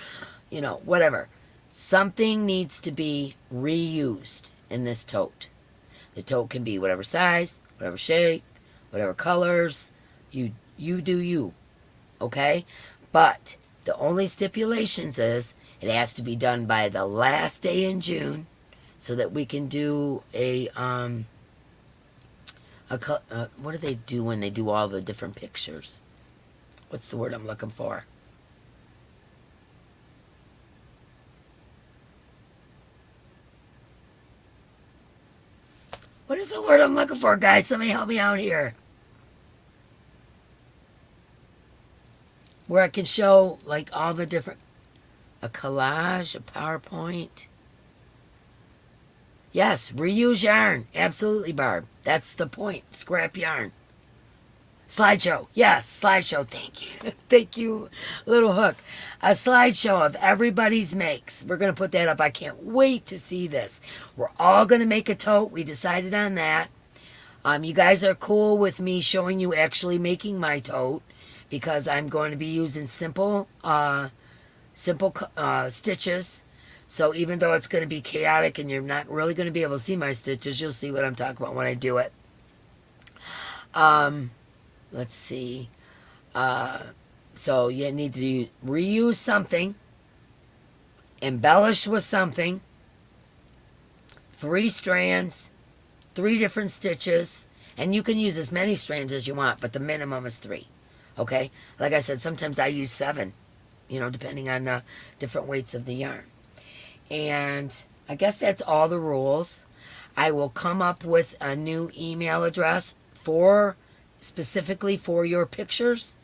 whatever. Something needs to be reused in this tote. The tote can be whatever size, whatever shape, whatever colors. You do you, okay? But the only stipulations is it has to be done by the last day in June so that we can do what do they do when they do all the different pictures? What's the word I'm looking for? What is the word I'm looking for, guys? Somebody help me out here. Where I can show like all the different, a collage, a PowerPoint. Yes, reuse yarn. Absolutely, Barb. That's the point. Scrap yarn. Slideshow. Yes, slideshow. Thank you. Thank you, Little Hook. A slideshow of everybody's makes. We're going to put that up. I can't wait to see this. We're all going to make a tote. We decided on that. You guys are cool with me showing you actually making my tote because I'm going to be using simple stitches. So even though it's going to be chaotic and you're not really going to be able to see my stitches, you'll see what I'm talking about when I do it. Let's see. So you need to reuse something, embellish with something, 3 strands, 3 different stitches, and you can use as many strands as you want, but the minimum is 3. Okay? Like I said, sometimes I use 7, depending on the different weights of the yarn. And I guess that's all the rules. I will come up with a new email address specifically for your pictures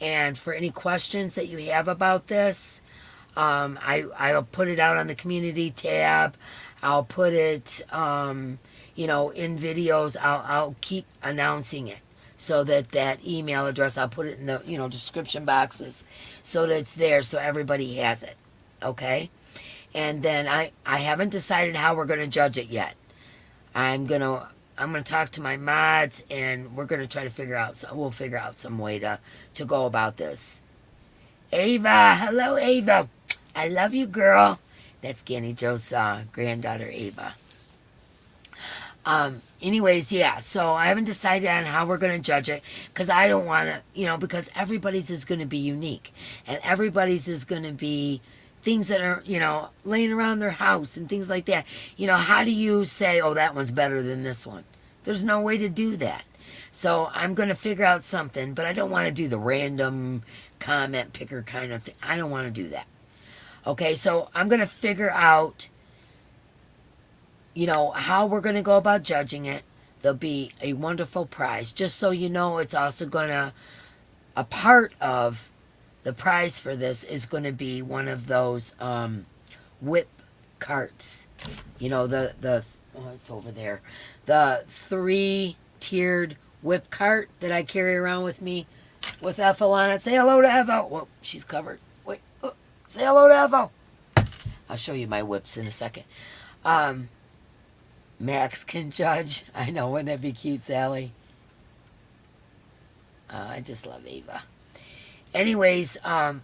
and for any questions that you have about this. I'll put it out on the community tab. I'll put it, in videos. I'll keep announcing it so that email address, I'll put it in the, description boxes so that it's there so everybody has it. Okay? And then I haven't decided how we're going to judge it yet. I'm going to talk to my mods, and we're going to try to we'll figure out some way to go about this. Ava, hello Ava. I love you, girl. That's Ganny Joe's granddaughter, Ava. Anyways, yeah, so I haven't decided on how we're going to judge it because I don't want to, because everybody's is going to be unique, and everybody's is going to be things that are, laying around their house and things like that. How do you say, oh, that one's better than this one? There's no way to do that. So I'm going to figure out something, but I don't want to do the random comment picker kind of thing. I don't want to do that. Okay, so I'm going to figure out, how we're going to go about judging it. There'll be a wonderful prize. Just so you know, it's also going to, a part of the prize for this is going to be one of those whip carts. It's over there. The 3-tiered whip cart that I carry around with me with Ethel on it. Say hello to Ethel. Whoa, she's covered. Wait, say hello to Ethel. I'll show you my whips in a second. Max can judge. I know, wouldn't that be cute, Sally? I just love Ava. Anyways, a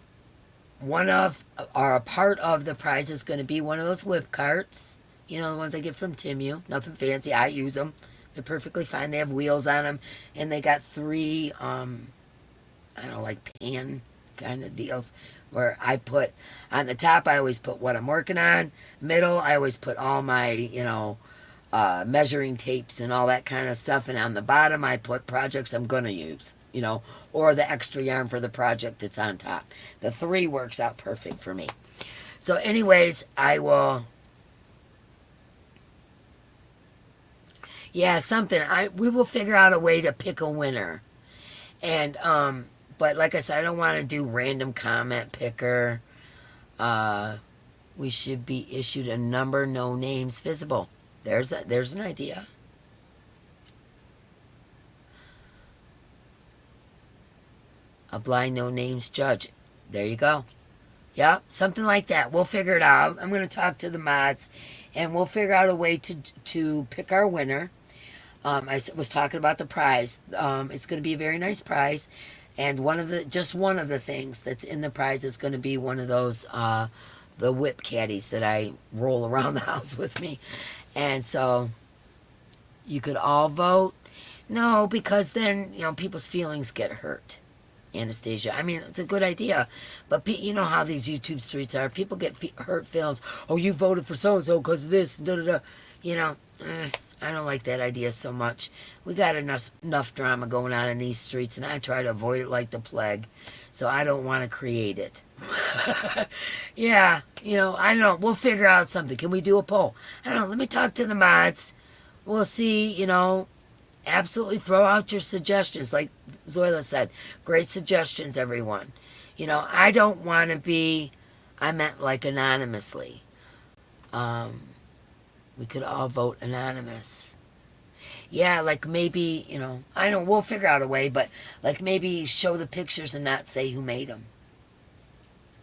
part of the prize is going to be one of those whip carts. The ones I get from Timu. Nothing fancy. I use them. They're perfectly fine. They have wheels on them. And they got 3, pan kind of deals. Where I put, on the top, I always put what I'm working on. Middle, I always put all my, measuring tapes and all that kind of stuff. And on the bottom, I put projects I'm going to use. Or the extra yarn for the project that's on top. The 3 works out perfect for me. So anyways, we will figure out a way to pick a winner. And, but like I said, I don't want to do random comment picker. We should be issued a number, no names visible. There's an idea. A blind no names judge. There you go. Yep, something like that. We'll figure it out. I'm going to talk to the mods, and we'll figure out a way to pick our winner. I was talking about the prize. It's going to be a very nice prize, and one of the things that's in the prize is going to be one of those the whip caddies that I roll around the house with me, and so you could all vote. No, because then people's feelings get hurt. Anastasia, I mean, it's a good idea, but you know how these YouTube streets are. People get hurt feelings. Oh, you voted for so and so because of this. Da da da. I don't like that idea so much. We got enough drama going on in these streets, and I try to avoid it like the plague. So I don't want to create it. Yeah, I don't know. We'll figure out something. Can we do a poll? I don't know. Let me talk to the mods. we'll see, absolutely throw out your suggestions. Like Zoila said, great suggestions, everyone. I don't want to be, I meant like anonymously. Um, we could all vote anonymous. Yeah, like maybe, I don't, we'll figure out a way, but like maybe show the pictures and not say who made them,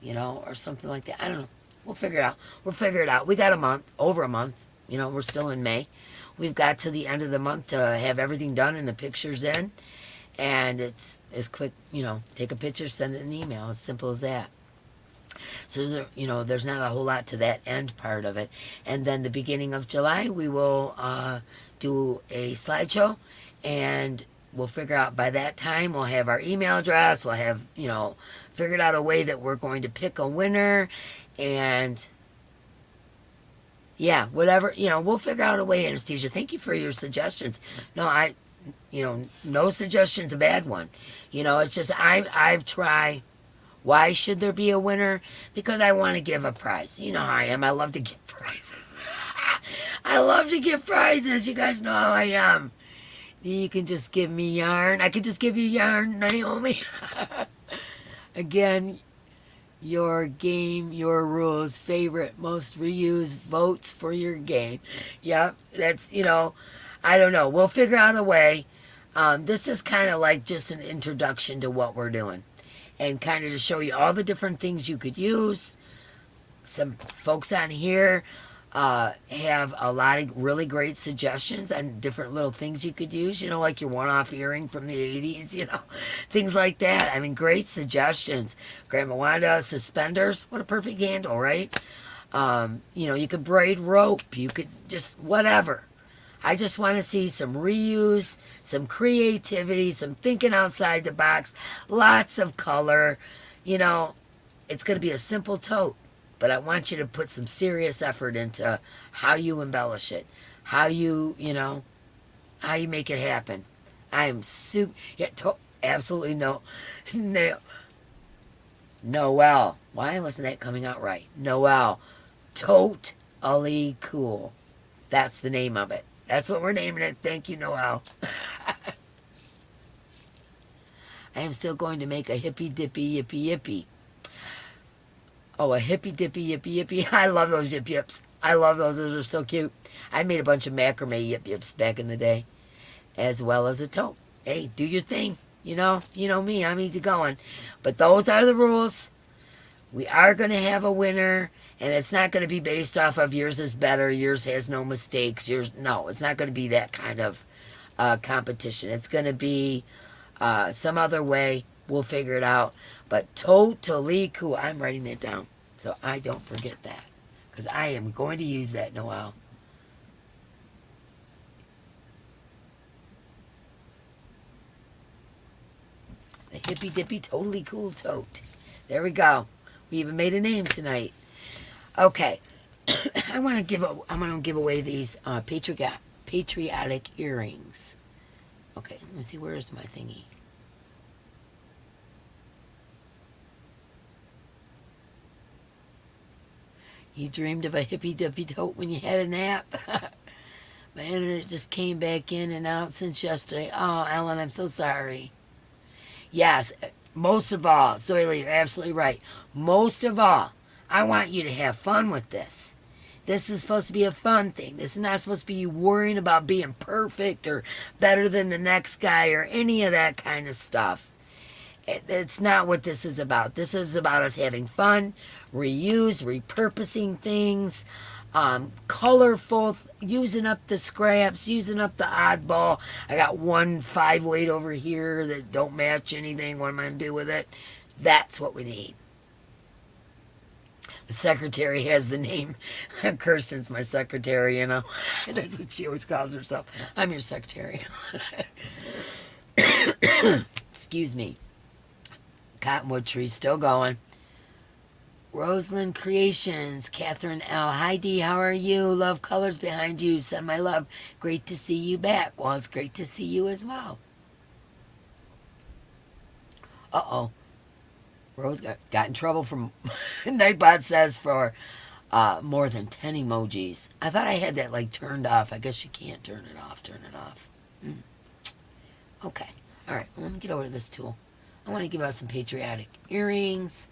or something like that. I don't know. We'll figure it out. We'll figure it out. We got a month, over a month. We're still in May. We've got to the end of the month to have everything done and the pictures in. And it's quick, take a picture, send it an email. As simple as that. So, there's not a whole lot to that end part of it. And then the beginning of July, we will do a slideshow. And we'll figure out by that time, we'll have our email address. We'll have, figured out a way that we're going to pick a winner. And yeah, whatever, we'll figure out a way, Anastasia. Thank you for your suggestions. No, no suggestion's a bad one. It's just I try. Why should there be a winner? Because I want to give a prize. You know how I am. I love to give prizes. I love to give prizes. You guys know how I am. You can just give me yarn. I can just give you yarn, Naomi. Again, your game, your rules, favorite, most reused, votes for your game. Yep, that's, I don't know. We'll figure out a way. This is kind of like just an introduction to what we're doing. And kind of to show you all the different things you could use. Some folks on here have a lot of really great suggestions on different little things you could use. Like your one-off earring from the 80s, things like that. I mean, great suggestions. Grandma Wanda, suspenders. What a perfect handle, right? You could braid rope. You could just whatever. I just want to see some reuse, some creativity, some thinking outside the box, lots of color. It's going to be a simple tote, but I want you to put some serious effort into how you embellish it, how you make it happen. I am absolutely Noel. Why wasn't that coming out right? Noel. Totally cool. That's the name of it. That's what we're naming it. Thank you, Noel. I am still going to make a hippy dippy yippee yippee. Oh, a hippy dippy yippee yippee. I love those yip yips. I love those. Those are so cute. I made a bunch of macrame yip yips back in the day, as well as a tote. Hey, do your thing. You know me. I'm easy going. But those are the rules. We are going to have a winner. And it's not going to be based off of yours is better, yours has no mistakes. No, it's not going to be that kind of competition. It's going to be some other way. We'll figure it out. But totally cool. I'm writing that down so I don't forget that. Because I am going to use that, Noel. The hippy dippy totally cool tote. There we go. We even made a name tonight. Okay, I'm gonna give away these patriotic earrings. Okay, let me see, where is my thingy? You dreamed of a hippy dippy tote when you had a nap? My internet just came back in and out since yesterday. Oh, Ellen, I'm so sorry. Yes, most of all, Zoila, you're absolutely right. Most of all, I want you to have fun with this. This is supposed to be a fun thing. This is not supposed to be you worrying about being perfect or better than the next guy or any of that kind of stuff. It's not what this is about. This is about us having fun, reuse, repurposing things, colorful, using up the scraps, using up the oddball. I got one 5-weight over here that don't match anything. What am I going to do with it? That's what we need. The secretary has the name. Kirsten's my secretary, That's what she always calls herself. I'm your secretary. Excuse me. Cottonwood tree still going. Roseland Creations, Catherine L. Hi, Dee, how are you? Love colors behind you. Send my love. Great to see you back. Well, it's great to see you as well. Uh-oh. Rose got in trouble from Nightbot says for more than 10 emojis. I thought I had that like turned off. I guess you can't turn it off. Turn it off. Okay. All right. Well, let me get over to this tool. I want to give out some patriotic earrings.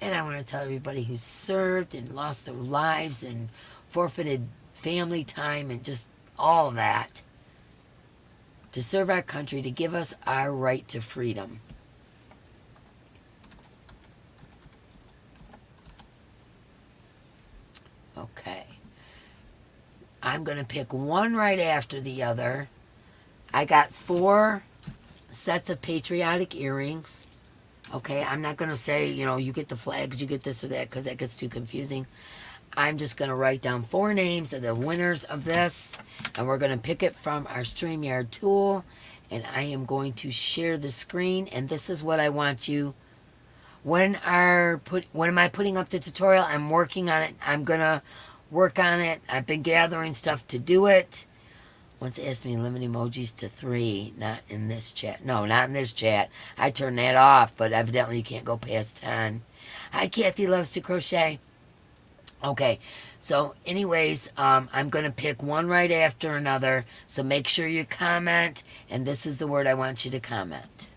And I want to tell everybody who served and lost their lives and forfeited family time and just all that to serve our country, to give us our right to freedom. Okay. I'm going to pick one right after the other. I got 4 sets of patriotic earrings. Okay, I'm not going to say, you know, you get the flags, you get this or that, because that gets too confusing. I'm just going to write down 4 names of the winners of this, and we're going to pick it from our StreamYard tool, and I am going to share the screen, and this is what I want you. When am I putting up the tutorial? I'm working on it. I'm going to work on it. I've been gathering stuff to do it. Once it asked me to limit emojis to 3, not in this chat. No, not in this chat. I turned that off, but evidently you can't go past 10. Hi, Kathy loves to crochet. Okay, so anyways, I'm going to pick one right after another. So make sure you comment, and this is the word I want you to comment.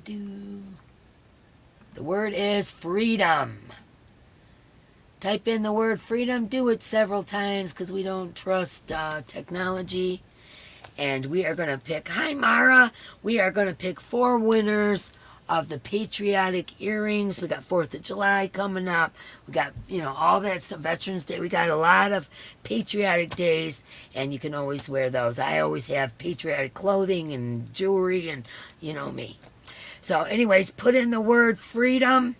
The word is freedom. Type in the word freedom. Do it several times because we don't trust technology. And we are going to pick, hi Mara, we are going to pick 4 winners of the patriotic earrings. We got 4th of July coming up. We got, you know, all that stuff, Veterans Day. We got a lot of patriotic days, and you can always wear those. I always have patriotic clothing and jewelry and, you know, me. So anyways, put in the word freedom,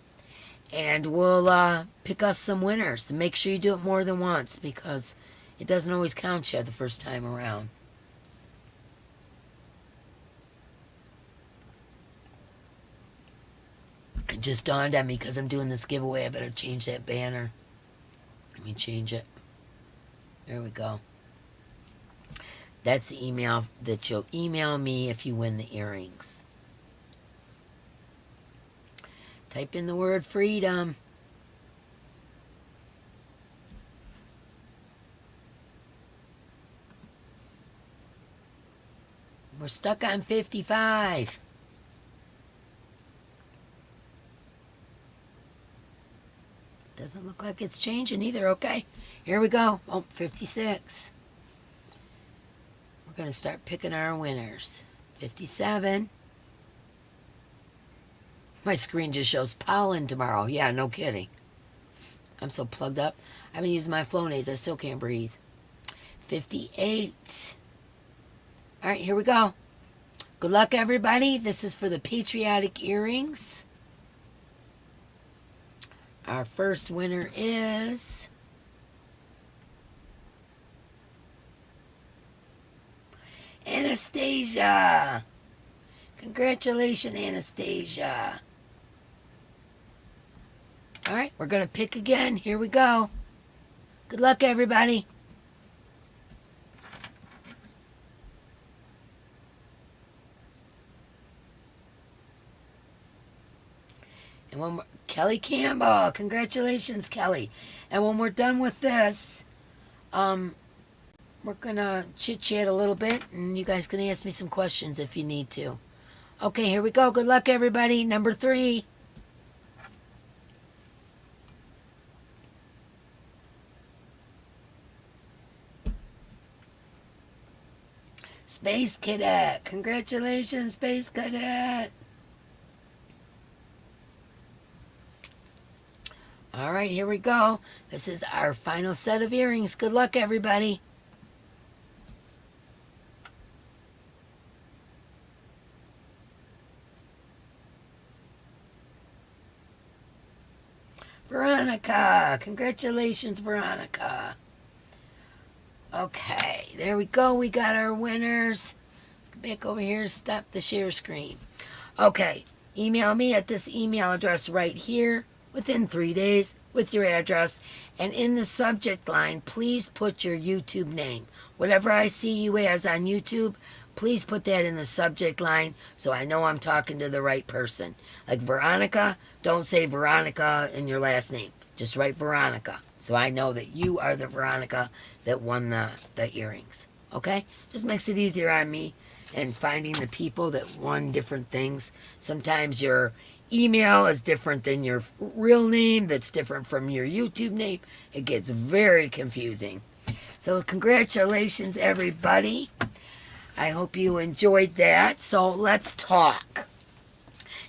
and we'll pick us some winners. Make sure you do it more than once because it doesn't always count you the first time around. It just dawned on me because I'm doing this giveaway. I better change that banner. Let me change it. There we go. That's the email that you'll email me if you win the earrings. Type in the word freedom. We're stuck on 55. Doesn't look like it's changing either. Okay, here we go. Oh, 56. We're going to start picking our winners. 57. My screen just shows pollen tomorrow. Yeah, no kidding. I'm so plugged up. I've been using my Flonase. I still can't breathe. 58. All right, here we go. Good luck, everybody. This is for the patriotic earrings. Our first winner is Anastasia. Congratulations, Anastasia. All right, we're going to pick again. Here we go. Good luck, everybody. And one more, Kelly Campbell. Congratulations, Kelly. And when we're done with this, we're going to chit-chat a little bit, and you guys can ask me some questions if you need to. Okay, here we go. Good luck, everybody. Number 3. Space Cadet. Congratulations, Space Cadet. All right, here we go. This is our final set of earrings. Good luck, everybody. Veronica. Congratulations, Veronica. Okay, there we go. We got our winners. Let's get back over here. Stop the share screen. Okay, email me at this email address right here within 3 days with your address. And in the subject line, please put your YouTube name. Whatever I see you as on YouTube, please put that in the subject line so I know I'm talking to the right person. Like Veronica, don't say Veronica in your last name. Just write Veronica, so I know that you are the Veronica that won the earrings. Okay? Just makes it easier on me and finding the people that won different things. Sometimes your email is different than your real name, that's different from your YouTube name. It gets very confusing. So congratulations, everybody. I hope you enjoyed that. So let's talk.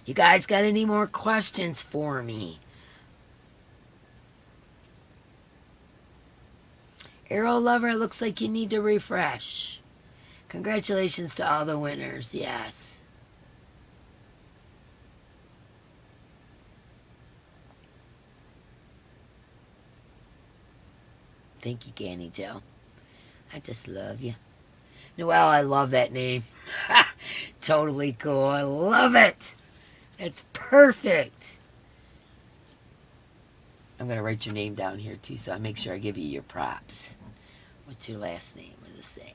You guys got any more questions for me? Arrow Lover, looks like you need to refresh. Congratulations to all the winners, yes. Thank you, Ganny Joe. I just love you. Noelle, I love that name. Totally cool. I love it. That's perfect. I'm going to write your name down here, too, so I make sure I give you your props. What's your last name? What does it say?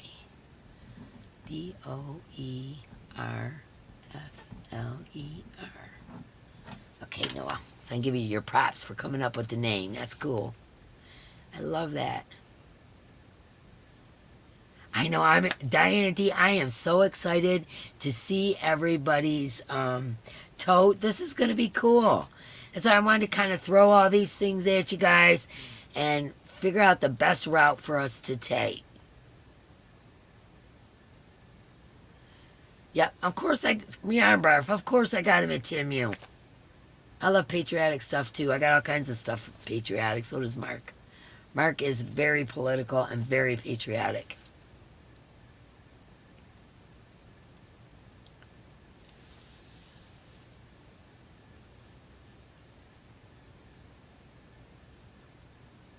D-O-E-R-F-L-E-R. Okay, Noelle. So I can give you your props for coming up with the name. That's cool. I love that. I know, Diana D, I am so excited to see everybody's tote. This is going to be cool. And so I wanted to kind of throw all these things at you guys and figure out the best route for us to take. Yep, of course, Yarnbarf, of course I got him at Timu. I love patriotic stuff too. I got all kinds of stuff patriotic. So does Mark. Mark is very political and very patriotic.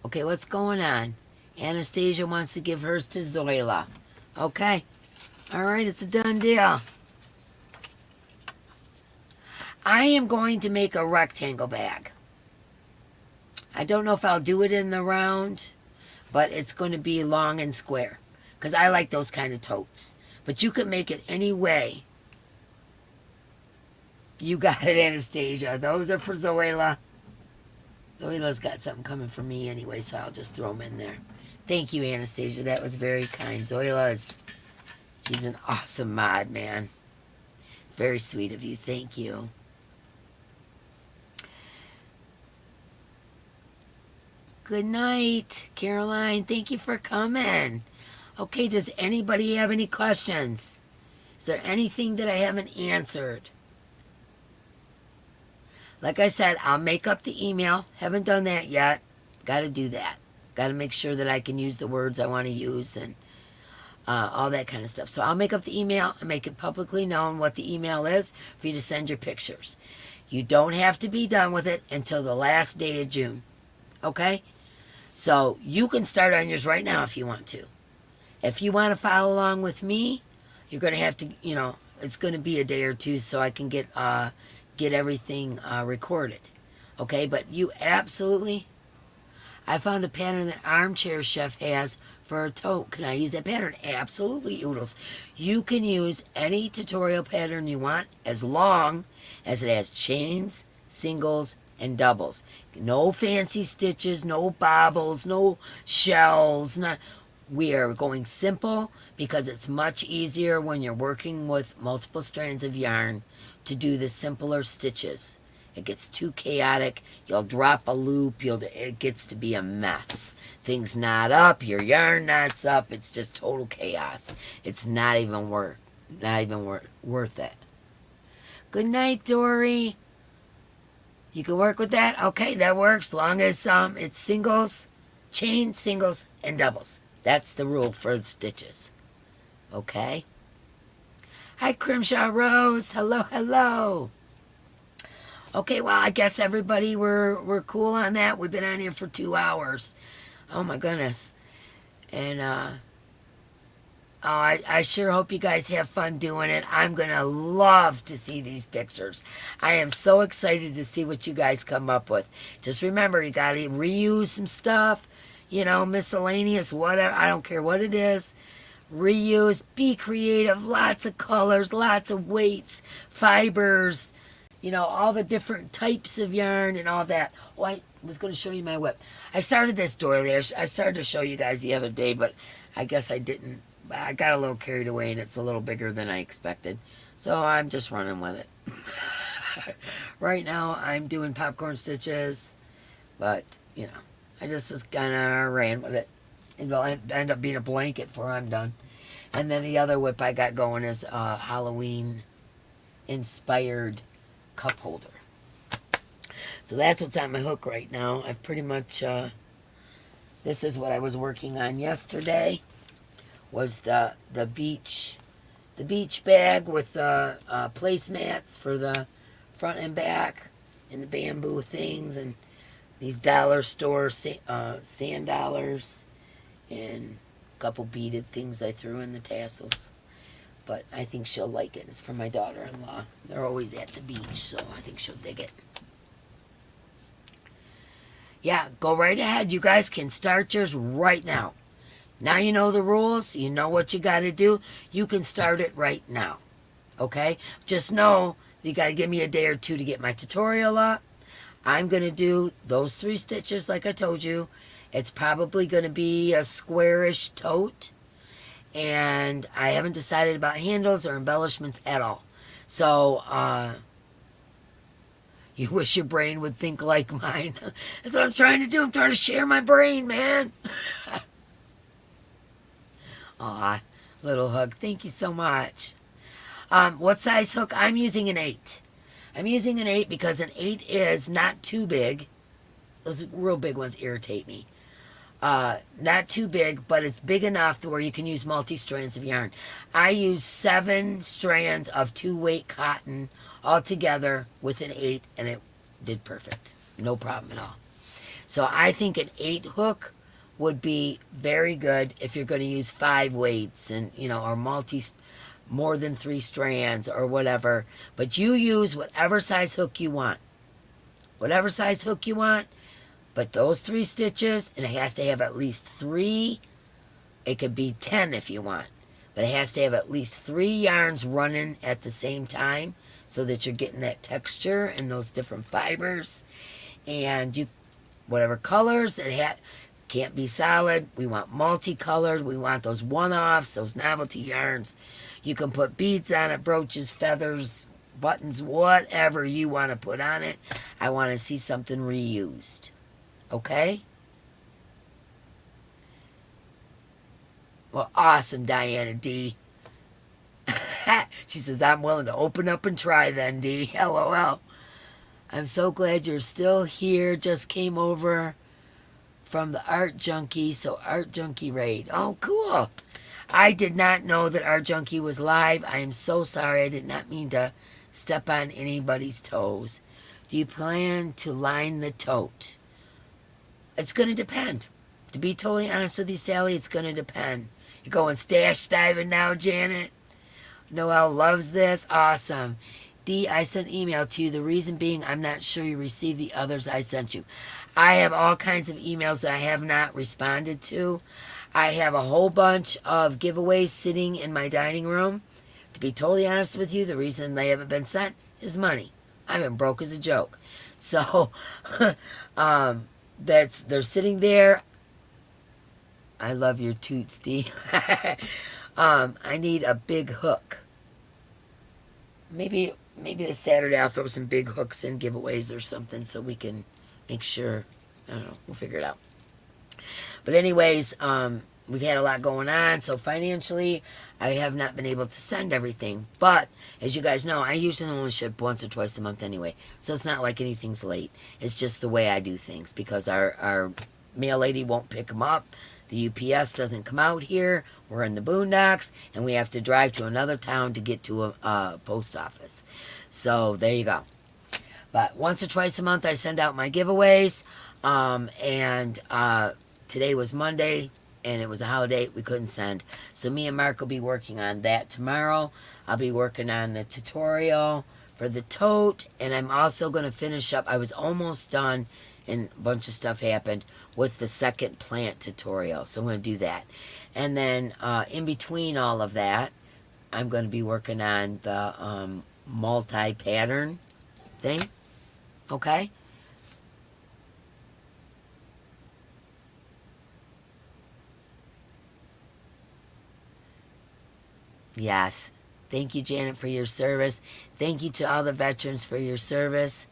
Okay, what's going on? Anastasia wants to give hers to Zoila. Okay. All right, it's a done deal. I am going to make a rectangle bag. I don't know if I'll do it in the round, but it's going to be long and square because I like those kind of totes. But you can make it any way. You got it, Anastasia. Those are for Zoila. Zoila's got something coming for me anyway, so I'll just throw them in there. Thank you, Anastasia. That was very kind. She's an awesome mod, man. It's very sweet of you. Thank you. Good night, Caroline. Thank you for coming. Okay, does anybody have any questions? Is there anything that I haven't answered? Like I said, I'll make up the email. Haven't done that yet. Got to do that. Got to make sure that I can use the words I want to use and all that kind of stuff. So I'll make up the email and make it publicly known what the email is for you to send your pictures. You don't have to be done with it until the last day of June. Okay? So you can start on yours right now if you want to. If you want to follow along with me, you're going to have to, it's going to be a day or two so I can get everything recorded. Okay? But you absolutely... I found a pattern that Armchair Chef has for a tote. Can I use that pattern? Absolutely, Oodles. You can use any tutorial pattern you want as long as it has chains, singles, and doubles. No fancy stitches, no bobbles, no shells. We are going simple because it's much easier when you're working with multiple strands of yarn to do the simpler stitches. It gets too chaotic. You'll drop a loop. It gets to be a mess. Things knot up. Your yarn knots up. It's just total chaos. It's not even worth it. Good night, Dory. You can work with that? Okay, that works. Long as it's singles, chain, singles, and doubles. That's the rule for the stitches. Okay? Hi, Crimshaw Rose. Hello, hello. Okay, well, I guess everybody we're cool on that. We've been on here for 2 hours. Oh, my goodness. And, I sure hope you guys have fun doing it. I'm going to love to see these pictures. I am so excited to see what you guys come up with. Just remember, you got to reuse some stuff, miscellaneous, whatever. I don't care what it is. Reuse, be creative, lots of colors, lots of weights, fibers, you know, all the different types of yarn and all that. Oh, I was going to show you my whip. I started this doily. I started to show you guys the other day, but I guess I didn't. I got a little carried away, and it's a little bigger than I expected. So I'm just running with it. Right now, I'm doing popcorn stitches, but, you know, I just kind of ran with it. It'll end up being a blanket before I'm done. And then the other whip I got going is a Halloween-inspired cup holder. So that's what's on my hook right now. I've pretty much, this is what I was working on yesterday, was the beach bag with the placemats for the front and back, and the bamboo things, and these dollar store sand dollars, and a couple beaded things I threw in the tassels. But I think she'll like it. It's for my daughter-in-law. They're always at the beach, so I think she'll dig it. Yeah, go right ahead. You guys can start yours right now. Now you know the rules. You know what you got to do. You can start it right now. Okay? Just know you got to give me a day or two to get my tutorial up. I'm going to do those 3 stitches like I told you. It's probably going to be a squarish tote. And I haven't decided about handles or embellishments at all. So, you wish your brain would think like mine. That's what I'm trying to do. I'm trying to share my brain, man. Aw, little hug. Thank you so much. What size hook? I'm using an 8. I'm using an 8 because an 8 is not too big. Those real big ones irritate me. Not too big, but it's big enough to where you can use multi-strands of yarn. I use 7 strands of 2-weight cotton all together with an 8, and it did perfect. No problem at all. So I think an 8 hook would be very good if you're going to use 5 weights and, you know, or more than 3 strands or whatever. But you use whatever size hook you want. Whatever size hook you want. But those 3 stitches, and it has to have at least 3. It could be 10 if you want. But it has to have at least 3 yarns running at the same time so that you're getting that texture and those different fibers. And you, whatever colors that can't be solid. We want multicolored. We want those one-offs, those novelty yarns. You can put beads on it, brooches, feathers, buttons, whatever you want to put on it. I want to see something reused. Okay? Well, awesome, Diana D. She says, I'm willing to open up and try then, D. LOL. I'm so glad you're still here. Just came over from the Art Junkie. So Art Junkie raid. Oh, cool. I did not know that Art Junkie was live. I am so sorry. I did not mean to step on anybody's toes. Do you plan to line the tote? It's going to depend. To be totally honest with you, Sally, it's going to depend. You're going stash diving now, Janet? Noelle loves this. Awesome. D, I sent email to you. The reason being, I'm not sure you received the others I sent you. I have all kinds of emails that I have not responded to. I have a whole bunch of giveaways sitting in my dining room. To be totally honest with you, the reason they haven't been sent is money. I've been broke as a joke. So, they're sitting there. I love your toots, D. I need a big hook. Maybe this Saturday I'll throw some big hooks in giveaways or something so we can make sure. I don't know. We'll figure it out. But anyways, we've had a lot going on. So financially, I have not been able to send everything. But as you guys know, I usually only ship once or twice a month anyway. So it's not like anything's late. It's just the way I do things because our mail lady won't pick them up. The UPS doesn't come out here. We're in the boondocks, and we have to drive to another town to get to a post office. So there you go. But once or twice a month, I send out my giveaways. Today was Monday, and it was a holiday. We couldn't send. So me and Mark will be working on that tomorrow. I'll be working on the tutorial for the tote, and I'm also going to finish up. I was almost done, and a bunch of stuff happened with the second plant tutorial. So I'm going to do that. And then in between all of that, I'm going to be working on the multi-pattern thing. Okay? Yes. Thank you, Janet, for your service. Thank you to all the veterans for your service.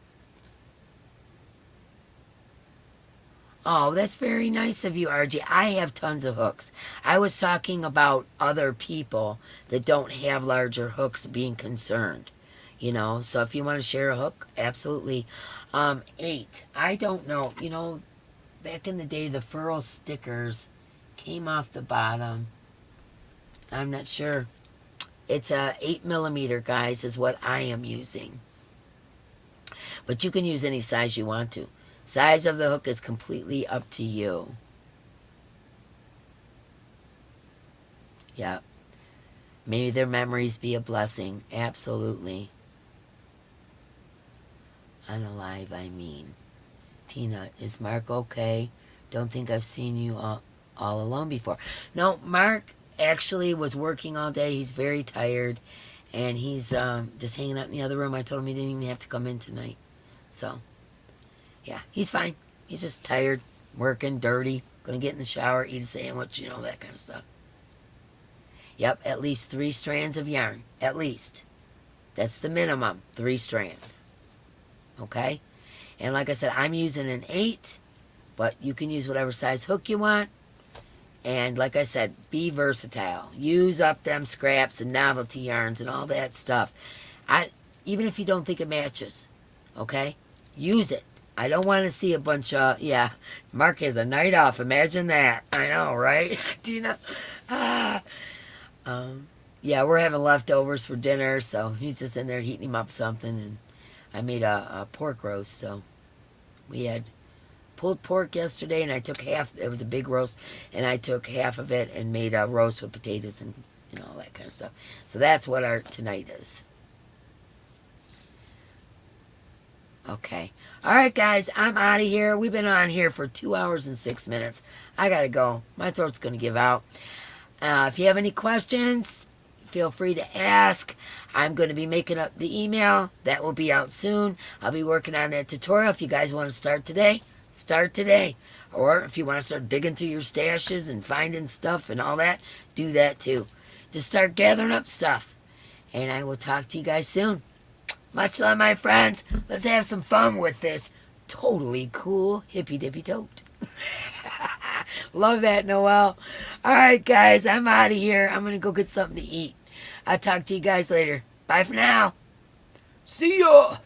Oh, that's very nice of you, RJ. I have tons of hooks. I was talking about other people that don't have larger hooks being concerned. You know, so if you want to share a hook, absolutely. 8. I don't know. You know, back in the day, the furl stickers came off the bottom. I'm not sure. It's a 8mm, guys, is what I am using. But you can use any size you want to. Size of the hook is completely up to you. Yep. Maybe their memories be a blessing. Absolutely. Unalive, I mean. Tina, is Mark okay? Don't think I've seen you all alone before. No, Mark actually was working all day. He's very tired. And he's just hanging out in the other room. I told him he didn't even have to come in tonight. So, yeah, he's fine. He's just tired, working, dirty, going to get in the shower, eat a sandwich, you know, that kind of stuff. Yep, at least 3 strands of yarn. At least. That's the minimum, 3 strands. Okay? And like I said, I'm using an 8, but you can use whatever size hook you want. And like I said, be versatile. Use up them scraps and novelty yarns and all that stuff. Even if you don't think it matches, okay? Use it. I don't want to see a bunch of, yeah, Mark has a night off. Imagine that. I know, right? Do you know? Yeah, we're having leftovers for dinner, so he's just in there heating him up something. And I made a pork roast, so we had pulled pork yesterday, and I took half. It was a big roast, and I took half of it and made a roast with potatoes and all that kind of stuff. So that's what our tonight is. Okay. All right, guys, I'm out of here. We've been on here for 2 hours and 6 minutes. I got to go. My throat's going to give out. If you have any questions, feel free to ask. I'm going to be making up the email. That will be out soon. I'll be working on that tutorial. If you guys want to start today, start today. Or if you want to start digging through your stashes and finding stuff and all that, do that too. Just start gathering up stuff. And I will talk to you guys soon. Much love, my friends. Let's have some fun with this totally cool hippy dippy tote. Love that, Noelle. All right, guys, I'm out of here. I'm going to go get something to eat. I'll talk to you guys later. Bye for now. See ya.